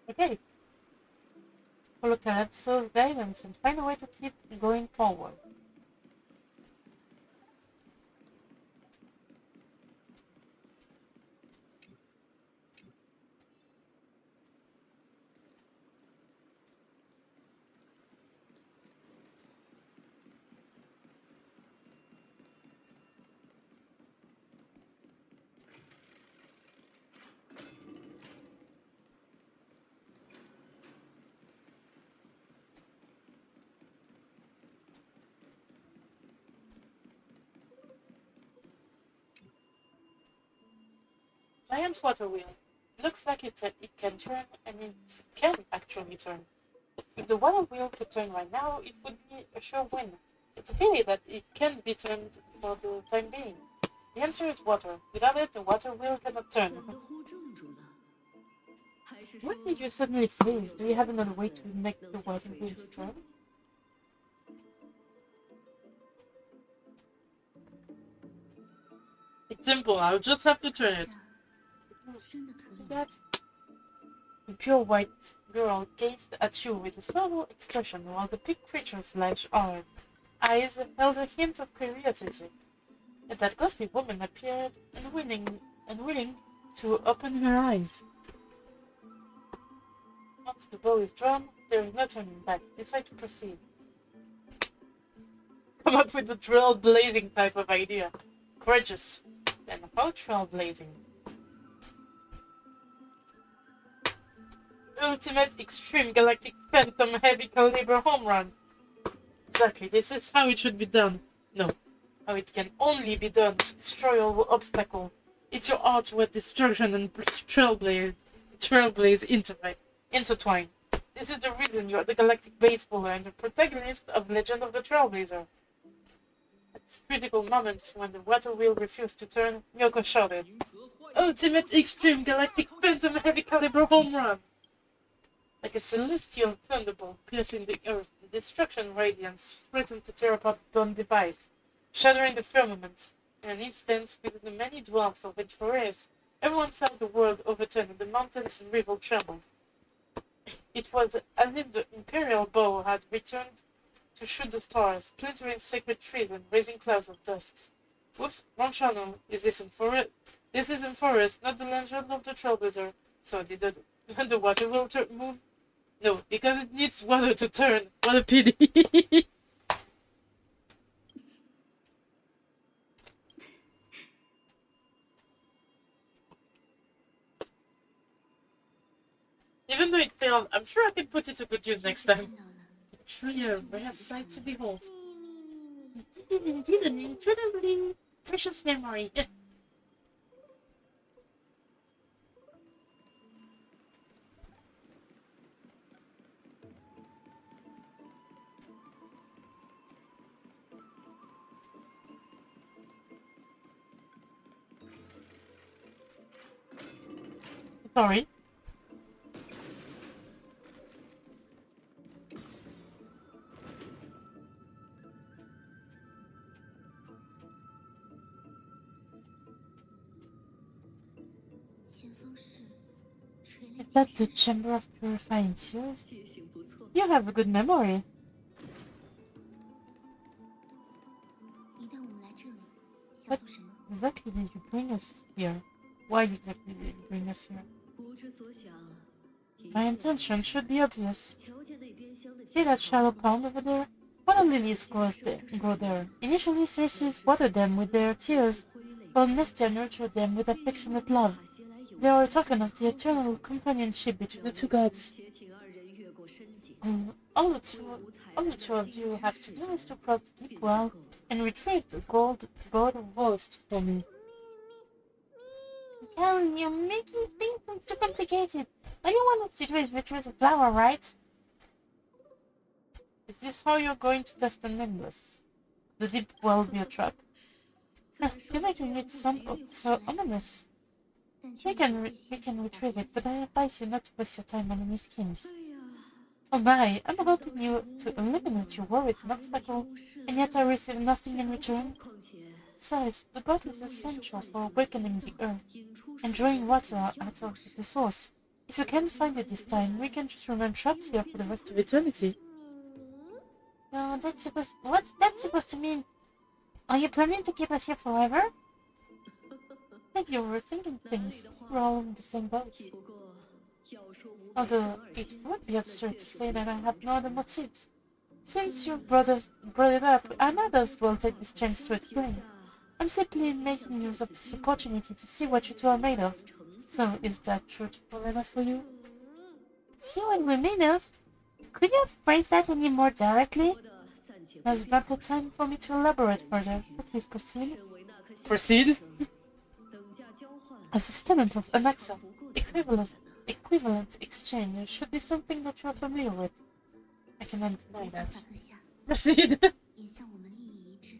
[SPEAKER 1] Okay. Follow Calypso's guidance and find a way to keep going forward. Giant water wheel. Looks like it can turn, and it can actually turn. If the water wheel could turn right now, it would be a sure win. It's a pity that it can't be turned for the time being. The answer is water. Without it, the water wheel cannot
[SPEAKER 5] 怎
[SPEAKER 1] turn.
[SPEAKER 5] 的忽怔住了？还是说
[SPEAKER 1] What made you suddenly freeze? Do you have another way to make the
[SPEAKER 5] 能将
[SPEAKER 1] water
[SPEAKER 5] 水
[SPEAKER 1] wheels
[SPEAKER 5] 车转
[SPEAKER 1] turn?
[SPEAKER 5] 起？
[SPEAKER 1] It's simple. I'll just have to turn it.
[SPEAKER 3] 真的可以。
[SPEAKER 1] That the pure white girl gazed at you with a startled expression, while the pink creature's large eyes held a hint of curiosity. And that ghostly woman appeared unwilling to open her eyes. Once the bow is drawn, there is no turning back. Decide to proceed. Come up with the trailblazing type of idea. Courageous. Then how trailblazing? Ultimate Extreme Galactic Phantom Heavy Caliber Home Run. Exactly, this is how it should be done. No, how it can only be done to destroy all obstacle. It's your art where destruction and trailblaze intertwine. This is the reason you are the galactic baseballer and the protagonist of Legend of the Trailblazer. At critical moments when the water wheel refused to turn, Yoko shouted, "Ultimate Extreme Galactic Phantom Heavy Caliber Home Run!" Like a celestial thunderbolt piercing the earth, the destruction radiance threatened to tear apart the dawn device, shattering the firmament. In an instant, within the many dwarfs of Amphoreus, everyone felt the world overturn and the mountains and river trembled. It was as if the imperial bow had returned to shoot the stars, splintering sacred trees and raising clouds of dust. Whoops, wrong channel. Is this This is Amphoreus, not the Legend of the Trailblazer. So did the water will move? No, because it needs water to turn. What a pity. Even though it failed, I'm sure I can put it to good use next time. Truly a rare sight to behold. This is indeed an incredibly precious memory. Sorry. Is that the Chamber of Purifying Tears?
[SPEAKER 5] 记性不错。
[SPEAKER 1] You have a good memory.
[SPEAKER 3] 你带我们来这里，想
[SPEAKER 1] What
[SPEAKER 3] 做什么？
[SPEAKER 1] exactly did you bring us here? Why exactly did you bring us here?
[SPEAKER 5] 不知所想。
[SPEAKER 1] My intention should be obvious.
[SPEAKER 5] 瞧见那边镶的
[SPEAKER 1] See that shallow pond over there? Water lilies grow there. Initially, Circes watered them with their tears, while Nestia nurtured them with affectionate love. They are a token of the eternal companionship between the two gods.
[SPEAKER 5] 且请二人越过深井。
[SPEAKER 1] All the two of you have to do is to cross the deep well and retrieve the gold vault for me. Cal, you're making things too complicated. All you want us to do is retrieve the flower, right? Is this how you're going to test the nameless? The deep well will be a trap. You're making it so ominous.
[SPEAKER 3] 但却
[SPEAKER 1] We
[SPEAKER 3] 有
[SPEAKER 1] can
[SPEAKER 3] 一些
[SPEAKER 1] retrieve it, but I advise you not to waste your time on any schemes.
[SPEAKER 5] 哎呀，
[SPEAKER 1] Oh my, I'm helping you to eliminate your worries and obstacles, and yet I receive nothing in return.
[SPEAKER 5] 况且
[SPEAKER 1] Besides, the bath is essential for awakening the earth
[SPEAKER 5] 引出
[SPEAKER 1] and drawing water out of the source. If you can't find it this time, we can just remain trapped here for the rest of eternity. No, what's that supposed to mean? Are you planning to keep us here forever? I think you're rethinking things. We're all in the same boat.
[SPEAKER 5] 不过要说无法
[SPEAKER 1] Although
[SPEAKER 5] 二
[SPEAKER 1] it
[SPEAKER 5] 心，
[SPEAKER 1] would be absurd to say that I have no other motives. Since you brought it up, I might as well take this chance to explain. I'm simply making use of this opportunity to see what you two are made of. So, is that truthful enough for you? See what we're made of? Could you have phrased that any more directly?
[SPEAKER 5] 说的暂且不
[SPEAKER 1] Now's
[SPEAKER 5] 必。
[SPEAKER 1] not the time for me to elaborate further, so please proceed.
[SPEAKER 5] 身为那颗星
[SPEAKER 1] Proceed.
[SPEAKER 5] 等价交换，
[SPEAKER 1] As a student of Anaxa,
[SPEAKER 5] 不过的
[SPEAKER 1] equivalent exchange should be something that you're familiar with. I cannot deny
[SPEAKER 3] 无法
[SPEAKER 1] that.
[SPEAKER 3] 阁下，
[SPEAKER 1] Proceed.
[SPEAKER 3] 眼向我们利益一致，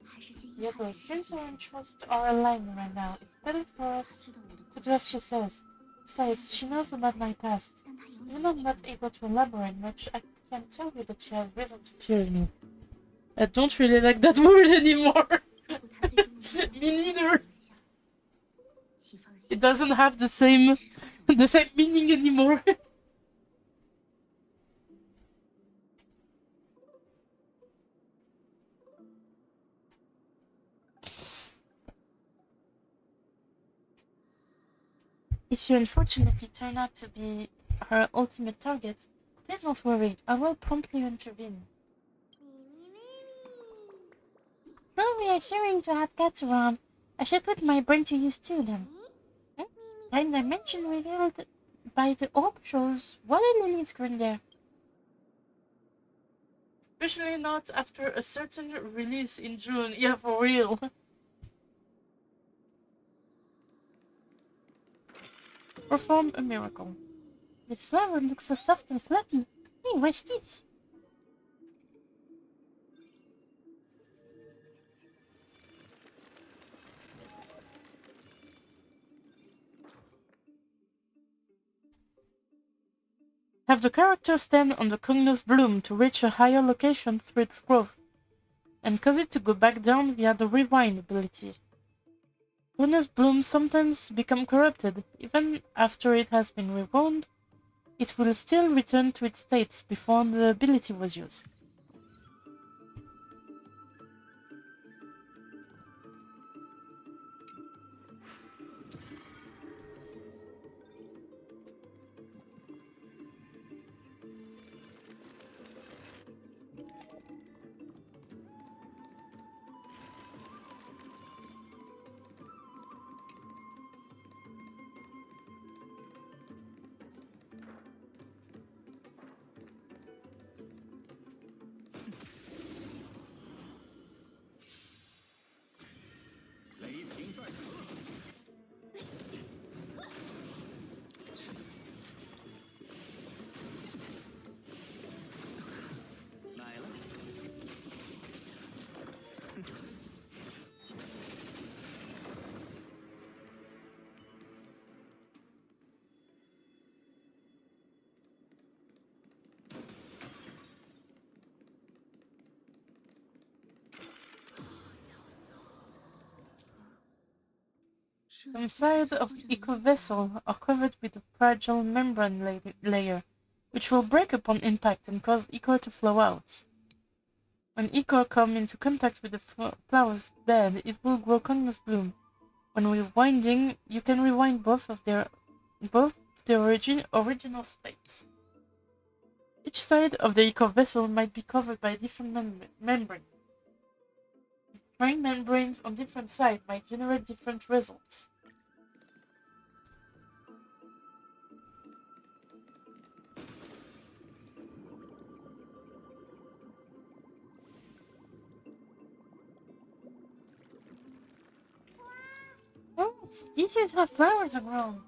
[SPEAKER 3] 还是先依
[SPEAKER 1] Yeah,
[SPEAKER 3] 赖
[SPEAKER 1] but
[SPEAKER 3] 只是
[SPEAKER 1] since
[SPEAKER 3] 先
[SPEAKER 1] our interests are aligned right now, it's better for us
[SPEAKER 3] 知道我的
[SPEAKER 1] to
[SPEAKER 3] 苦，
[SPEAKER 1] do as she says. Besides, she knows about my past.
[SPEAKER 3] 但他有
[SPEAKER 1] Even
[SPEAKER 3] 理
[SPEAKER 1] though
[SPEAKER 3] 解
[SPEAKER 1] I'm not
[SPEAKER 3] 我，
[SPEAKER 1] able to elaborate much, I can tell you that she has reason to fear me. I don't really like that word anymore.
[SPEAKER 3] 如果他最终的目
[SPEAKER 1] Me
[SPEAKER 3] 标
[SPEAKER 1] neither.
[SPEAKER 3] 是想，请放
[SPEAKER 1] It
[SPEAKER 3] 心，
[SPEAKER 1] doesn't have the same
[SPEAKER 3] 是说什么？
[SPEAKER 1] meaning anymore. If you unfortunately turn out to be her ultimate target, please don't worry, I will promptly intervene. So reassuring to have cats around. I should put my brain to use too then. Time dimension revealed by the orb shows water lilies growing there. Especially not after a certain release in June. Yeah, for real. perform a miracle.
[SPEAKER 2] This flower looks so soft and fluffy. Hey, watch this.
[SPEAKER 1] Have the character stand on the Cognos bloom to reach a higher location through its growth, and cause it to go back down via the rewind ability. Cognos blooms sometimes become corrupted. Even after it has been rewound, it will still return to its state before the ability was used. Some sides of the eco vessel are covered with a fragile membrane layer, which will break upon impact and cause ichor to flow out. When ichor come into contact with the flower's bed, it will grow Cognos bloom. When rewinding, you can rewind both to their original states. Each side of the eco vessel might be covered by a different membrane. Spraying membranes on different sides might generate different results.
[SPEAKER 2] Oh, this is how flowers are grown.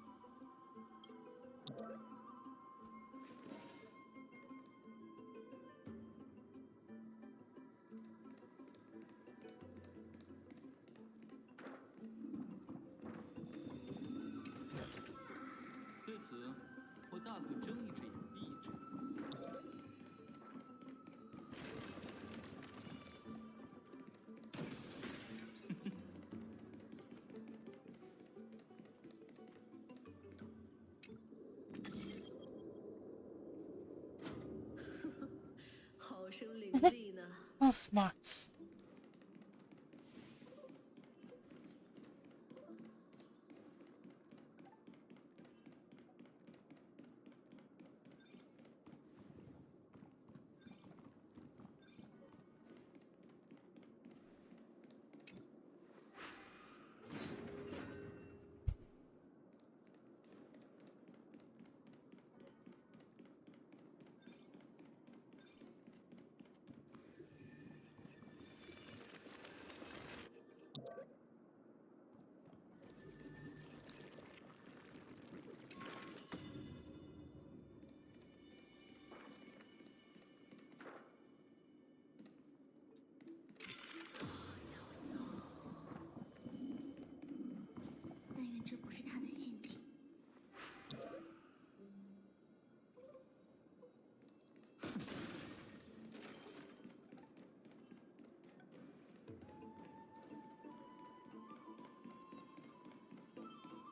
[SPEAKER 1] Oh, smart.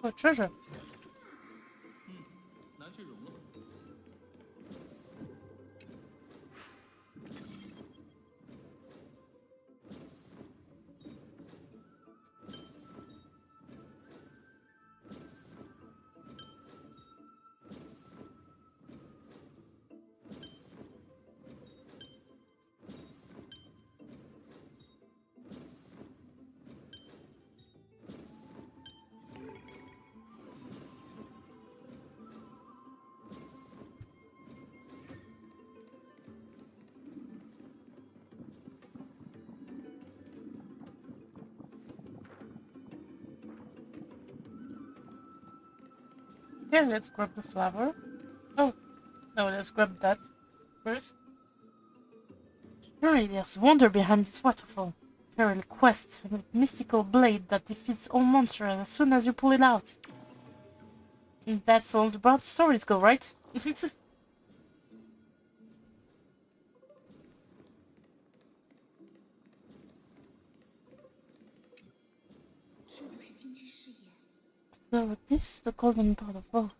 [SPEAKER 1] Oh, treasure.
[SPEAKER 4] 拿去融了吧。
[SPEAKER 1] Okay, let's grab the flower. Oh, no, let's grab that first. Surely there's wonder behind this waterfall. Feral quest, a mystical blade that defeats all monsters as soon as you pull it out. And that's all the broad stories go, right?
[SPEAKER 3] 这就是金枝誓言。
[SPEAKER 1] So this is the golden pot of woe.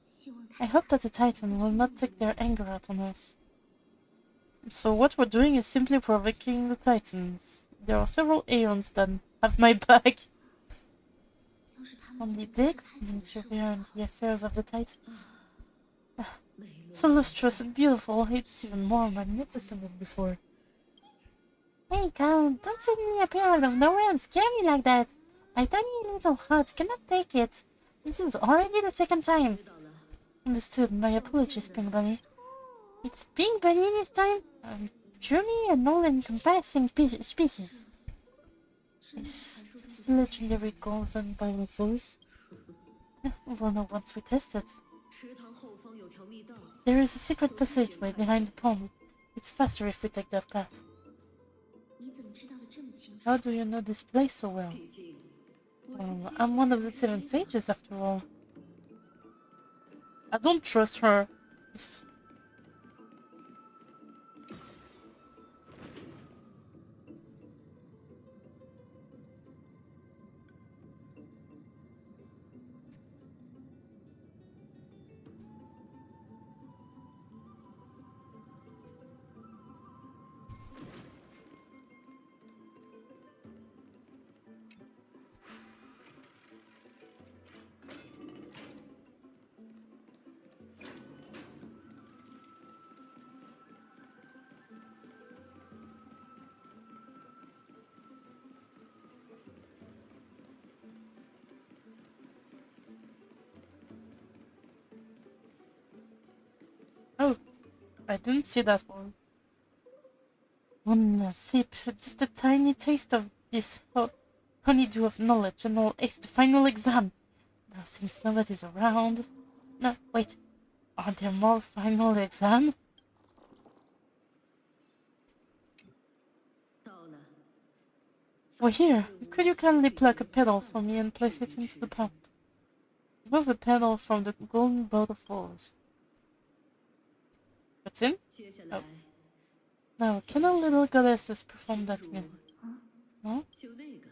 [SPEAKER 3] 希望
[SPEAKER 1] I
[SPEAKER 3] 太
[SPEAKER 1] hope that the Titan will not take their anger out on us. So what we're doing is simply provoking the Titans. There are several Aeons that have my back.
[SPEAKER 3] 要是他们
[SPEAKER 1] Only
[SPEAKER 3] 不
[SPEAKER 1] they
[SPEAKER 3] 是太
[SPEAKER 1] can
[SPEAKER 3] 太的时候，
[SPEAKER 1] interfere in the affairs of the Titans.
[SPEAKER 5] 美罗
[SPEAKER 1] So lustrous and beautiful, it's even more magnificent than before.
[SPEAKER 2] Hey, Count, don't suddenly appear out of nowhere and scare me like that. My tiny little heart cannot take it. This is already the second time.
[SPEAKER 5] 知道了，
[SPEAKER 1] Understood. My apologies, Pink Bunny.
[SPEAKER 2] It's Pink Bunny this time. Truly a null and comparison species.
[SPEAKER 1] Is this the legendary golden Bible voice? We'll know once we test it.
[SPEAKER 5] 池塘后方有条密道，
[SPEAKER 1] There is a secret passageway behind the pond. It's faster if we take that path.
[SPEAKER 3] 你怎么知道的这么清楚？
[SPEAKER 1] How do you know this place so well?
[SPEAKER 5] 毕竟我
[SPEAKER 1] Well, I'm one of the 7 sages after all. I don't trust her. Oh, I didn't see that one. One sip, just a tiny taste of this honeydew of knowledge, and I'll ace the final exam. Now, since nobody's around... No, wait. Are there more final exam?
[SPEAKER 5] 到了，
[SPEAKER 1] We're here. Could you kindly pluck a petal for me and place it into the pot? Remove a petal from the golden bowl of falls. What's in?
[SPEAKER 5] 接下来
[SPEAKER 1] Now, can our little goddesses perform that again? No?
[SPEAKER 5] 就那个，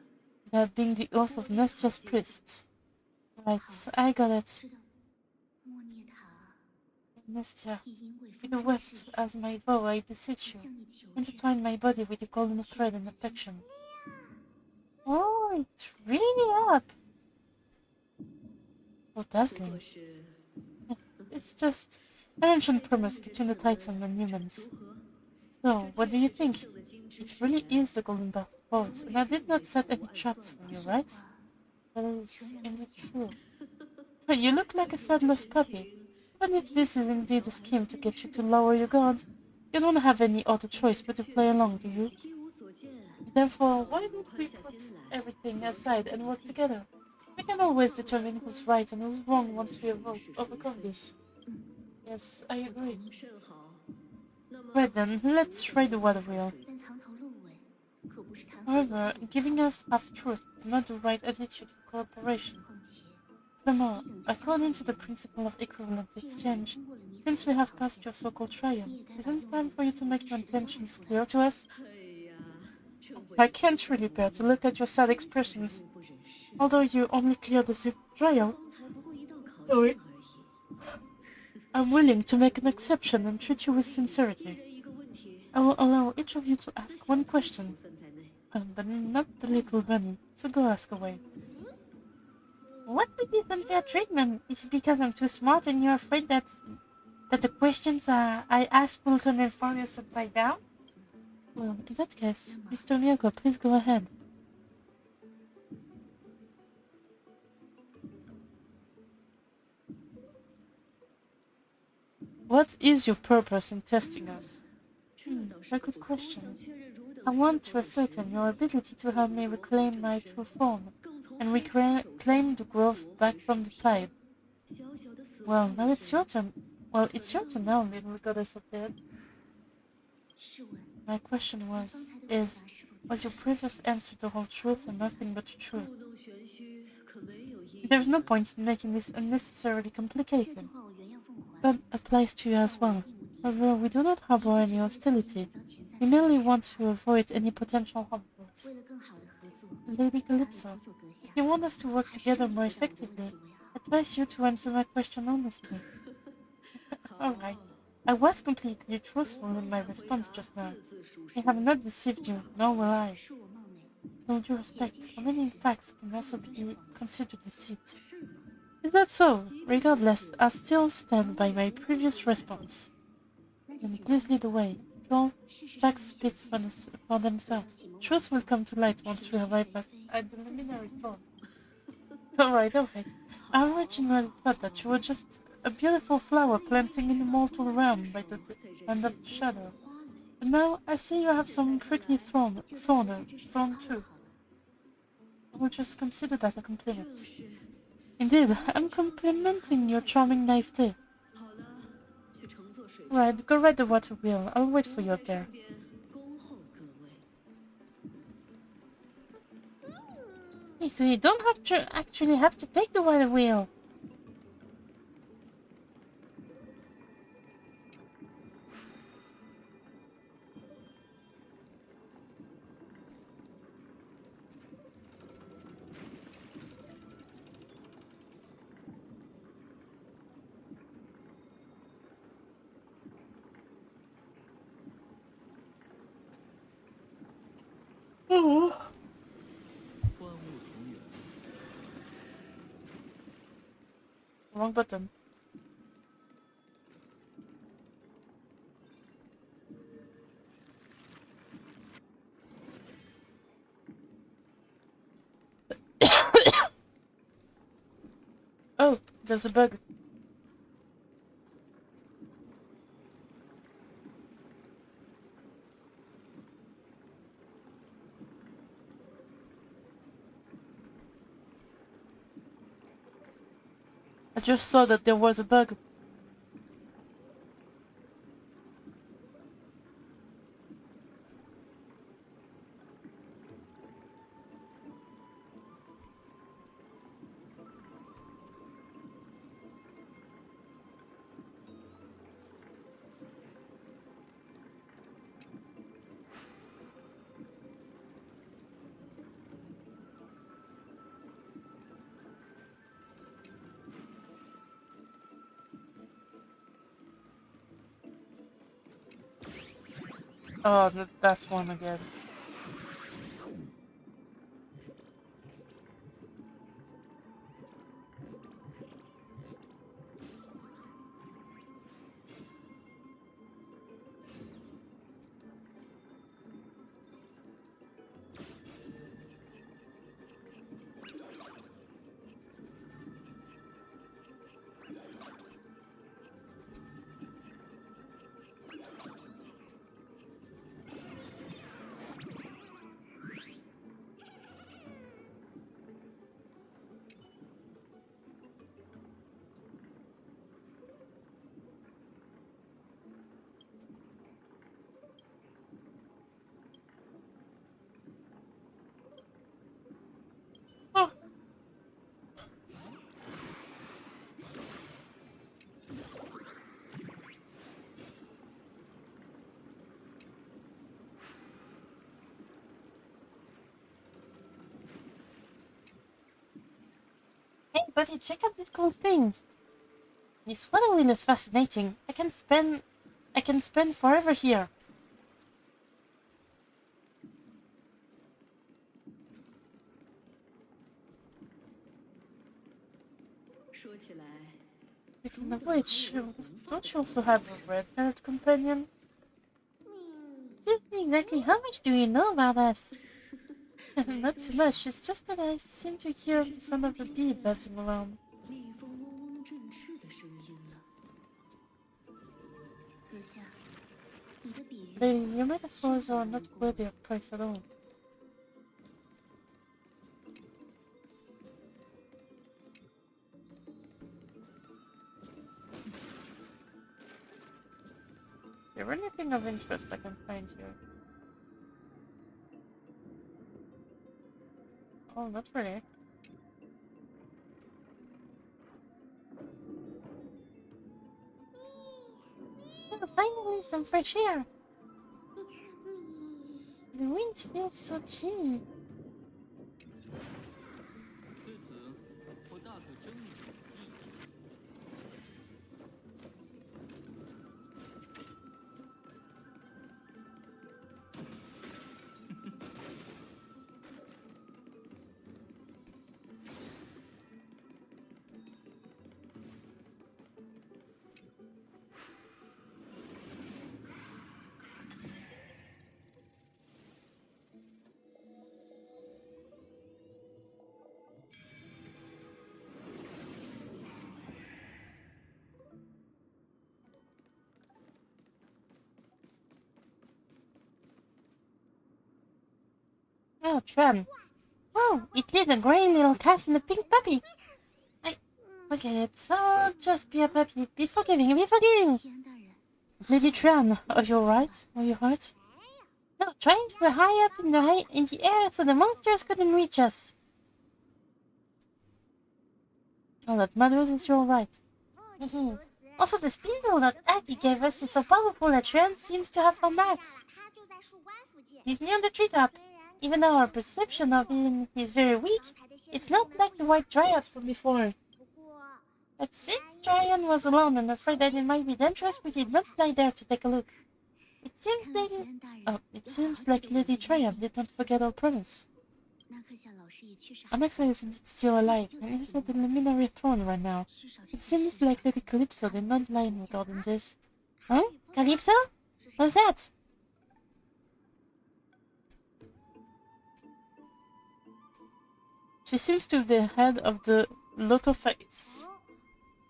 [SPEAKER 1] That being the oath of Nestia's priests. Right, I got it.
[SPEAKER 3] 知道，莫涅塔
[SPEAKER 1] Nestia,
[SPEAKER 3] 已因为
[SPEAKER 1] be
[SPEAKER 3] 风
[SPEAKER 1] the
[SPEAKER 3] 中
[SPEAKER 1] weft
[SPEAKER 3] 事
[SPEAKER 1] as my vow, I beseech you.
[SPEAKER 3] 向你求之。
[SPEAKER 1] Intertwine my body with your golden thread and affection.
[SPEAKER 2] Oh, it's really up.
[SPEAKER 1] Oh,
[SPEAKER 5] 不
[SPEAKER 1] dazzling.
[SPEAKER 5] 过是
[SPEAKER 1] It's just an ancient promise between the Titan and humans.
[SPEAKER 5] 如何？
[SPEAKER 1] So, what do you
[SPEAKER 5] 这
[SPEAKER 1] think?
[SPEAKER 5] 正的金枝
[SPEAKER 1] It
[SPEAKER 5] 誓
[SPEAKER 1] really
[SPEAKER 5] 言
[SPEAKER 1] is the golden bath of falls, and I did not set any traps for you, right?
[SPEAKER 3] 话
[SPEAKER 1] That is indeed true. You look like a saddler's puppy. But if this is indeed a scheme to get you to lower your guard, you don't have any other choice but to play along, do you?
[SPEAKER 5] 一无所见，
[SPEAKER 1] Therefore, why don't we put everything aside and work together? We can always determine who's right and who's wrong once we have overcome this. Yes, I agree.
[SPEAKER 5] 甚好。那么
[SPEAKER 1] Right then, let's try the water wheel.
[SPEAKER 3] 但藏头露尾，可不是谈好。
[SPEAKER 1] However, giving us half-truth is not the right attitude for cooperation.
[SPEAKER 3] 况且，
[SPEAKER 1] Furthermore, according to the principle of equivalent
[SPEAKER 3] 既然
[SPEAKER 1] exchange,
[SPEAKER 3] 通过了你
[SPEAKER 1] since we have passed your so-called trial, isn't it time for you to make your intentions clear to us?
[SPEAKER 5] 哎呀，这为
[SPEAKER 1] I can't really bear to look at your sad expressions.
[SPEAKER 5] 不忍视，
[SPEAKER 1] Although you only cleared the trial,
[SPEAKER 5] 方才不过一道考
[SPEAKER 1] Sorry.
[SPEAKER 5] 验而已。
[SPEAKER 1] I'm willing to make an exception and treat you with
[SPEAKER 5] 一
[SPEAKER 1] sincerity.
[SPEAKER 5] 人一个问题，
[SPEAKER 1] I will allow each of you to ask one question,
[SPEAKER 5] 不算在内。
[SPEAKER 1] but not the little bunny, so go ask away.
[SPEAKER 2] What with this unfair treatment? Is it because I'm too smart and you're afraid that the questions I ask will turn Amphoreus upside down?
[SPEAKER 1] Well, in that case, Mr. Miyako, please go ahead. What is your purpose in testing us?
[SPEAKER 5] 这倒是
[SPEAKER 1] a
[SPEAKER 5] 个
[SPEAKER 1] good
[SPEAKER 5] 不错
[SPEAKER 1] question.
[SPEAKER 5] 想确认汝等
[SPEAKER 1] I
[SPEAKER 5] 是
[SPEAKER 1] want
[SPEAKER 5] 否
[SPEAKER 1] to
[SPEAKER 5] 有
[SPEAKER 1] ascertain your ability to help me reclaim my true form
[SPEAKER 5] 更从
[SPEAKER 1] and
[SPEAKER 5] 海上手
[SPEAKER 1] reclaim the growth back from the tide.
[SPEAKER 5] 小小的
[SPEAKER 1] Well, now it's your turn. Well, it's your turn now, little goddess of death.
[SPEAKER 3] 试问，
[SPEAKER 1] My question
[SPEAKER 3] 刚
[SPEAKER 1] was,
[SPEAKER 3] 才的回
[SPEAKER 1] is,
[SPEAKER 3] 答是否
[SPEAKER 1] was your previous answer the whole truth and nothing but the truth?
[SPEAKER 5] 故弄玄虚可没有意义。
[SPEAKER 1] There's no point in making this unnecessarily
[SPEAKER 3] 这句
[SPEAKER 1] complicated.
[SPEAKER 3] 话我原样奉还。
[SPEAKER 1] That applies to you as well. However, we do not harbor any hostility. We merely want to avoid any potential harmfuls.
[SPEAKER 3] 为了更好的合作，
[SPEAKER 1] Lady
[SPEAKER 3] 他也
[SPEAKER 1] Calypso,
[SPEAKER 3] 有所阁
[SPEAKER 1] if
[SPEAKER 3] 下。
[SPEAKER 1] you want us to work
[SPEAKER 3] 还是
[SPEAKER 1] together
[SPEAKER 3] 你
[SPEAKER 1] more
[SPEAKER 3] 回答我的问
[SPEAKER 1] effectively,
[SPEAKER 3] 题为好。
[SPEAKER 1] I advise you to answer my question honestly.
[SPEAKER 5] 好
[SPEAKER 1] Alright. I was completely truthful in my response just now.
[SPEAKER 5] 字字属
[SPEAKER 1] I
[SPEAKER 5] 实
[SPEAKER 1] have not deceived you, nor will I.
[SPEAKER 3] 恕我冒昧，
[SPEAKER 1] With due respect, omitting facts can also be considered deceit.
[SPEAKER 5] 是吗？
[SPEAKER 1] Is that so? Regardless, I still stand by my previous response.
[SPEAKER 3] 那就
[SPEAKER 1] Then
[SPEAKER 3] 请
[SPEAKER 1] please lead the way. After all,
[SPEAKER 3] 事实上
[SPEAKER 1] facts
[SPEAKER 3] 的
[SPEAKER 1] speak
[SPEAKER 3] 确
[SPEAKER 1] for themselves. Truth will come to light once we arrive at the luminary throne. Alright. I originally thought that you were just a beautiful flower planting in the mortal realm by the hand of the shadow. But now I see you have some prickly thorn too. I will just consider that a compliment. Indeed, I'm complimenting your charming naivete.
[SPEAKER 5] 好了，去乘坐水
[SPEAKER 1] Right, go ride the water wheel. I'll wait for you up
[SPEAKER 5] 在
[SPEAKER 1] there.
[SPEAKER 5] 上边恭候各位。
[SPEAKER 1] Hey, so you don't actually have to take the water wheel. Oh.
[SPEAKER 4] 万物同源。
[SPEAKER 1] Wrong button. Oh, there's a bug. I just saw that there was a bug. Oh, that's one again. Oh. Hey, buddy, check out these cool things. This water wheel is fascinating. I can spend forever here.
[SPEAKER 5] 说起来，
[SPEAKER 1] Speaking of which, don't you also have a red-haired companion? Exactly how much do you know about us? Not too much, it's just that I seem to hear the sound of a bee buzzing around.
[SPEAKER 5] 蜜蜂嗡嗡振翅的声音呢？
[SPEAKER 3] 阁下，你的比喻
[SPEAKER 1] Lady, your metaphors are not worthy of praise at all. there anything of interest I can find here? Oh, not really.
[SPEAKER 2] Oh, finally, some fresh air. The wind feels so chilly.
[SPEAKER 4] 对此，我大可睁一只闭一只。
[SPEAKER 2] Oh, Tram. Oh, it is a grey little cat and a pink puppy. Forget it. So just be a puppy. Be forgiving. Be forgiving.
[SPEAKER 3] 天大人，
[SPEAKER 2] Lady Tran, are you alright? Are you hurt? No, trying to fly high up in the air so the monsters couldn't reach us. All that matters is you're alright. Also, the spindle that Aki gave us is so powerful that Tran seems to have found Max.
[SPEAKER 3] 他就在树关附近。
[SPEAKER 2] He's near the treetop. Even though our perception of him is very weak, it's not like the white dryads from before.
[SPEAKER 3] 不过，
[SPEAKER 2] But since Dryan was alone and afraid that it might be dangerous, we did not fly there to take a look. It seems
[SPEAKER 3] 看来
[SPEAKER 2] like
[SPEAKER 3] 田大人
[SPEAKER 2] it
[SPEAKER 3] 有
[SPEAKER 2] seems
[SPEAKER 3] 好几
[SPEAKER 2] like
[SPEAKER 3] 个
[SPEAKER 2] Lady
[SPEAKER 3] 人
[SPEAKER 2] Tryon did not forget our promise.
[SPEAKER 3] 那可夏老师也确实还
[SPEAKER 2] Alexa is indeed still alive and is at the luminary throne right now.
[SPEAKER 3] 至少这
[SPEAKER 2] It
[SPEAKER 3] 件
[SPEAKER 2] seems
[SPEAKER 3] 事
[SPEAKER 2] like
[SPEAKER 3] 上
[SPEAKER 2] Lady Calypso did not lie
[SPEAKER 3] 不像
[SPEAKER 2] regarding
[SPEAKER 3] 啊
[SPEAKER 2] this. Huh? Calypso? What's that? She seems to be the head of the Lotofites.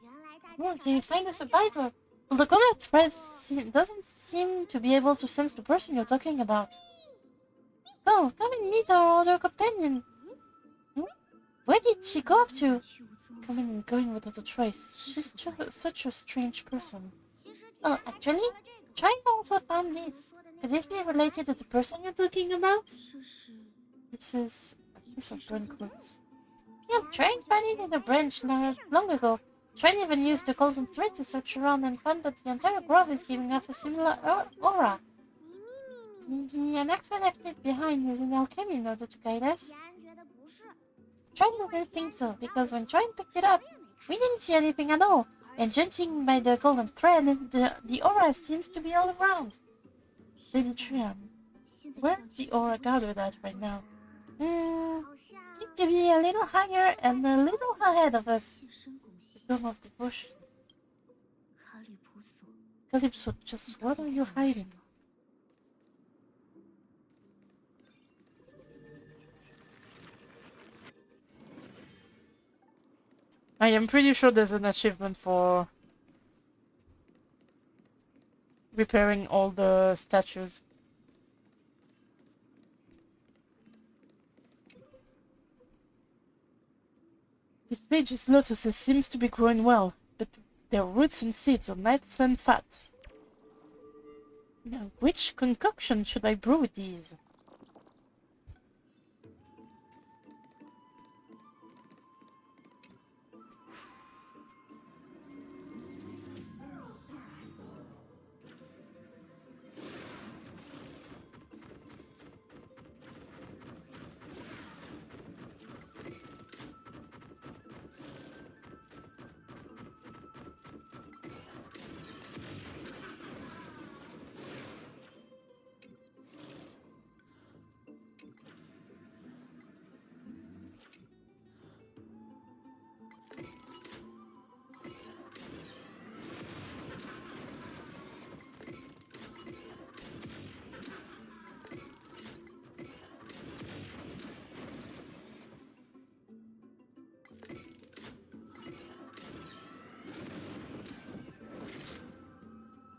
[SPEAKER 3] 原来大家
[SPEAKER 2] Oh,
[SPEAKER 3] 找
[SPEAKER 2] so you
[SPEAKER 3] 到
[SPEAKER 2] find a
[SPEAKER 3] 队长
[SPEAKER 2] survivor. Well, the color thread doesn't seem to be able to sense the person you're talking about. Go, come and meet our other companion. Hmm? Where did she go off to?
[SPEAKER 3] 去无踪。
[SPEAKER 2] Coming and going without a trace. She's such a strange person.
[SPEAKER 3] 其实挺
[SPEAKER 2] Oh,
[SPEAKER 3] 还
[SPEAKER 2] actually,
[SPEAKER 3] 找到了这个
[SPEAKER 2] Trying also found this.
[SPEAKER 3] 说的那
[SPEAKER 2] Could
[SPEAKER 3] 个
[SPEAKER 2] this be related to the person you're talking about?
[SPEAKER 3] 这是
[SPEAKER 2] This is a piece of burnt clothes.
[SPEAKER 3] Yeah,
[SPEAKER 2] Yeah, Trying found it in a branch long ago. Trying even used the golden thread to search around and found that the entire grove is giving off a similar aura.
[SPEAKER 3] 咪咪咪咪，
[SPEAKER 2] Maybe Alexa left it behind using alchemy in order to guide us.
[SPEAKER 3] 既然觉得不是，
[SPEAKER 2] Trying didn't think so, because when Trying picked it up, we didn't see anything at all. And judging by the golden thread, the aura seems to be all around. Lady Trian,
[SPEAKER 3] 现在
[SPEAKER 2] where's the aura gathered at right now?
[SPEAKER 3] 好像
[SPEAKER 2] Seems to be a little higher and a little ahead of us.
[SPEAKER 3] 近身拱形
[SPEAKER 2] Dome of the bush.
[SPEAKER 3] 卡吕普索。
[SPEAKER 2] Calypso, just what are you hiding? I am pretty sure there's an achievement for repairing all the statues. The stage's lotuses seems to be growing well, but their roots and seeds are nice and fat. Now, which concoction should I brew with these?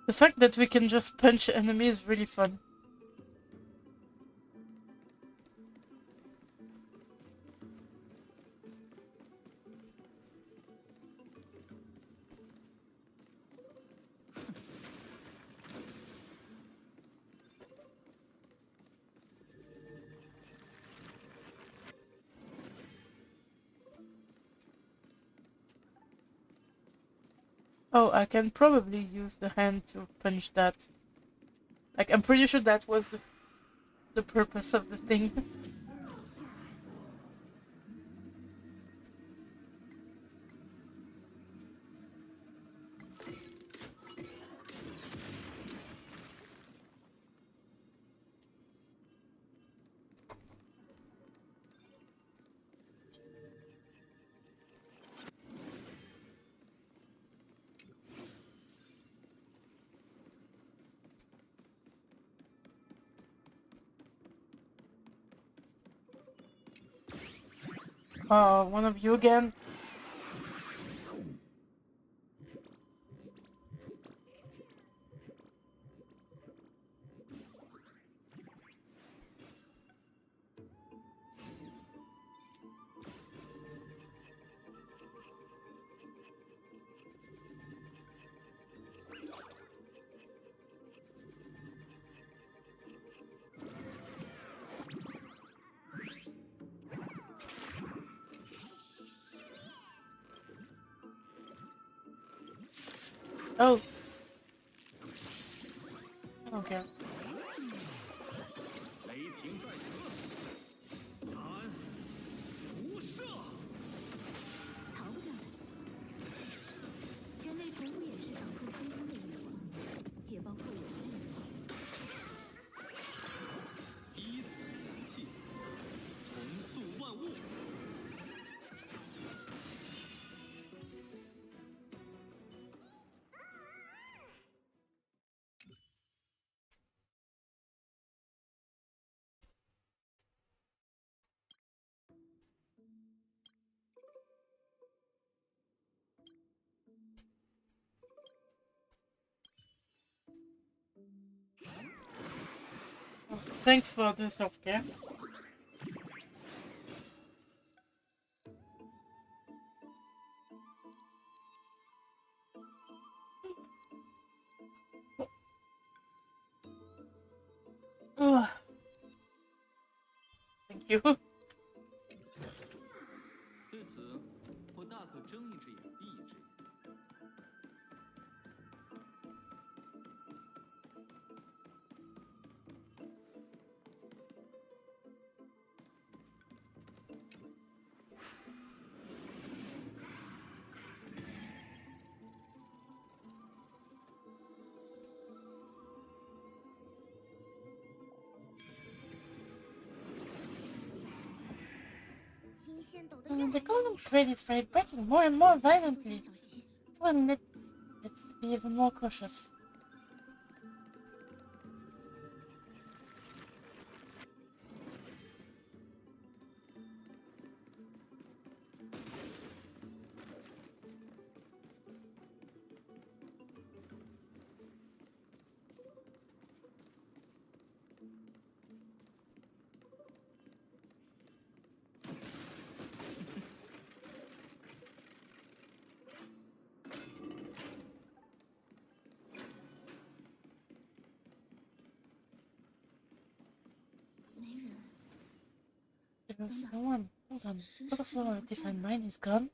[SPEAKER 2] The fact that we can just punch enemies is really fun.
[SPEAKER 1] Oh, I can probably use the hand to punch that. Like, I'm pretty sure that was the purpose of the thing. Oh, one of you again? Oh. I don't care.
[SPEAKER 4] 雷霆在此，答案无赦。
[SPEAKER 3] 逃不掉的。人类从不掩饰掌控天空的欲望，也包括我的欲望。
[SPEAKER 4] 依此神器，重塑万物。
[SPEAKER 1] Oh, thanks for the self-care. Ugh. Thank you.
[SPEAKER 4] 对此，我大可睁一只眼闭一只眼。
[SPEAKER 2] The golden thread is vibrating more and more violently.
[SPEAKER 3] 小心。
[SPEAKER 2] Well, let's be even more cautious. There's no one. Hold on. Butterfly of Divine Mind is gone.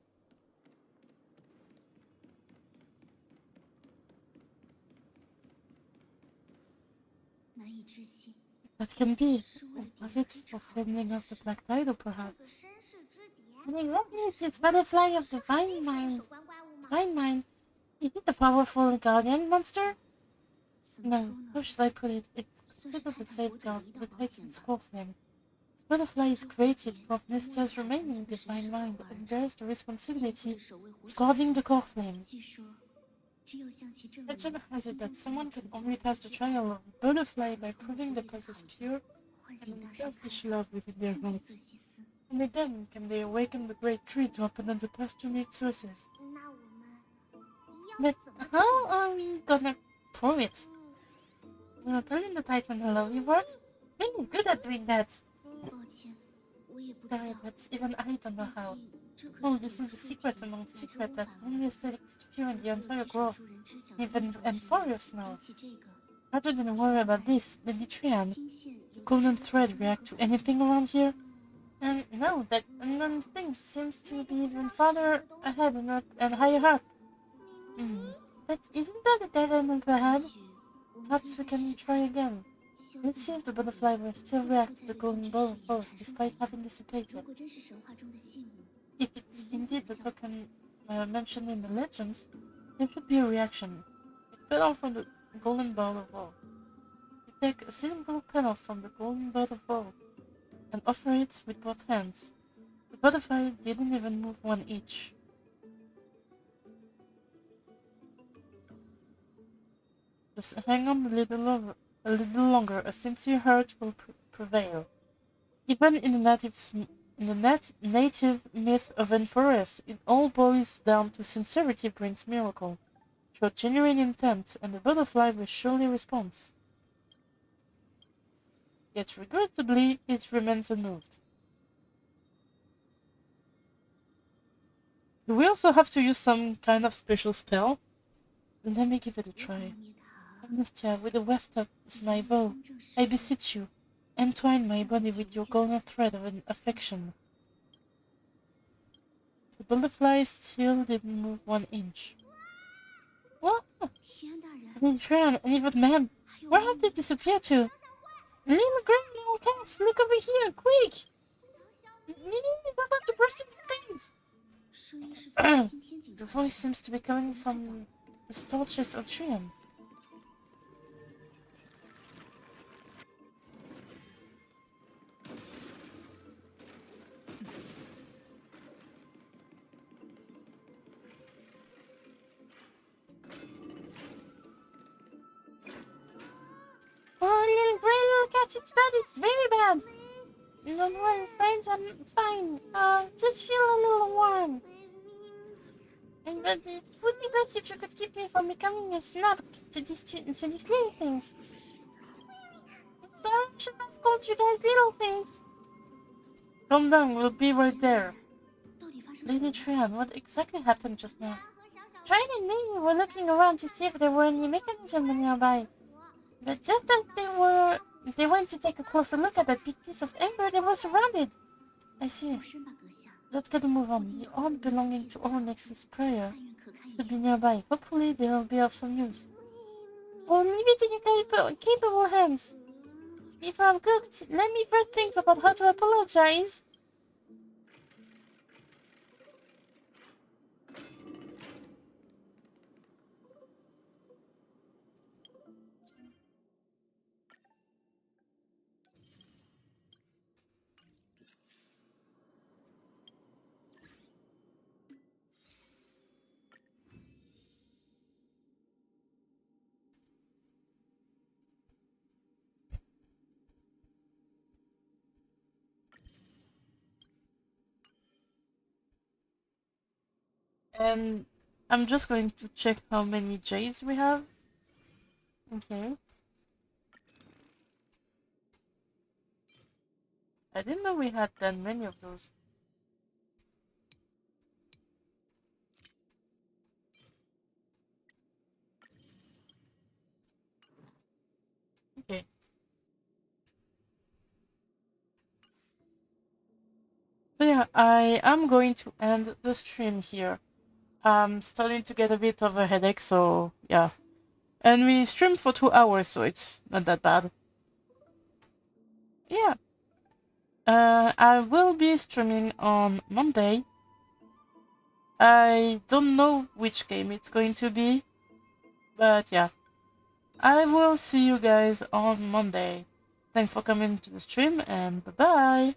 [SPEAKER 2] That can be. Was it for filming of the Black Tide, or perhaps? Exactly, it's Butterfly of Divine Mind. Divine Mind? Is it the powerful guardian monster? No, how should I put it? It's considered the safeguard of the Titan's core flame. This butterfly is created from Nestia's remaining Divine Mind and bears the responsibility of guarding the core flame. Legend has it that someone can only pass the trial of a butterfly by proving they possess pure and unselfish love within their hearts. Only then can they awaken the great tree to open up the path to new sources. But how are we gonna prove it? You know, telling the Titan how love you works? Being is good at doing that. Sorry, but even I don't know how. Oh, this is a secret among secrets that only a selected few in the entire grove, even Amphoreus know. Rather than worry about this, Lady Trian, golden thread react to anything around here? And no, that unknown thing seems to be even farther ahead and higher up.
[SPEAKER 1] But isn't that a dead end up ahead?
[SPEAKER 3] 也许我们
[SPEAKER 1] Perhaps we
[SPEAKER 3] 应该
[SPEAKER 1] can
[SPEAKER 3] 试着
[SPEAKER 1] try again.
[SPEAKER 3] 相
[SPEAKER 1] Let's see
[SPEAKER 3] 信
[SPEAKER 1] if the butterfly will still
[SPEAKER 3] 它
[SPEAKER 1] react
[SPEAKER 3] 会
[SPEAKER 1] to
[SPEAKER 3] 在
[SPEAKER 1] the
[SPEAKER 3] 这
[SPEAKER 1] golden
[SPEAKER 3] 件
[SPEAKER 1] ball
[SPEAKER 3] 事
[SPEAKER 1] of
[SPEAKER 3] 里
[SPEAKER 1] force
[SPEAKER 3] 产生
[SPEAKER 1] despite
[SPEAKER 3] 反
[SPEAKER 1] having
[SPEAKER 3] 应。
[SPEAKER 1] dissipated.
[SPEAKER 3] 如果真是神话中的信物，
[SPEAKER 1] If it's indeed the token mentioned in the legends, there should be a reaction. It fell off from the golden ball of woe. You take a single petal from the golden bud of woe and offer it with both hands. The butterfly didn't even move one inch. Just hang on a little longer. A sincere heart will prevail. Even in the native myth of Amphoreus, it all boils down to sincerity brings miracle. Show genuine intent, and the butterfly will surely respond. Yet regrettably, it remains unmoved. Do we also have to use some kind of special spell? Let me give it a
[SPEAKER 3] 如果
[SPEAKER 1] try.
[SPEAKER 3] 梦涅塔
[SPEAKER 1] Amnestia, with the weft up is my vow.
[SPEAKER 3] 风正
[SPEAKER 1] I
[SPEAKER 3] 是
[SPEAKER 1] beseech you, entwine my body with your golden thread of an affection. The butterfly still didn't move one inch. What?
[SPEAKER 3] 天大人，
[SPEAKER 1] They drowned, and even man.
[SPEAKER 3] 还有
[SPEAKER 1] Where
[SPEAKER 3] 梦
[SPEAKER 1] have they
[SPEAKER 3] 女
[SPEAKER 1] disappeared to? Little green little cats, look over here, quick! Mimi is about to burst into flames.
[SPEAKER 3] 声音是从今天井
[SPEAKER 1] The
[SPEAKER 3] 传来
[SPEAKER 1] voice seems to be coming from the torches of Trium. Oh, little gray little cats, it's bad, it's very bad. Don't worry, friends, I'm fine. Just feel a little warm. But it would be best if you could keep me from becoming a snub to these little things. Sorry, I should have called you guys little things. Calm down, we'll be right there.
[SPEAKER 3] 到底发生什
[SPEAKER 1] Lady
[SPEAKER 3] 么了？
[SPEAKER 1] Trian, what exactly happened just now? Trian and Mimi were looking around to see if there were any mechanism nearby. But just as they went to take a closer look at that big piece of amber, they were surrounded. I see.
[SPEAKER 3] 不深吧，阁下。
[SPEAKER 1] Let's get a move on. The orb belonging to Ornix's prayer
[SPEAKER 3] 但愿可看一
[SPEAKER 1] should be
[SPEAKER 3] 眼。
[SPEAKER 1] nearby. Hopefully they'll be of some use. Or leave it in your capable hands. If I'm cooked, let me first think about how to apologize. And I'm just going to check how many J's we have. Okay. I didn't know we had that many of those. Okay. So yeah, I am going to end the stream here. I'm starting to get a bit of a headache, so yeah. And we streamed for 2 hours, so it's not that bad. Yeah. I will be streaming on Monday. I don't know which game it's going to be, but yeah. I will see you guys on Monday. Thanks for coming to the stream, and bye-bye!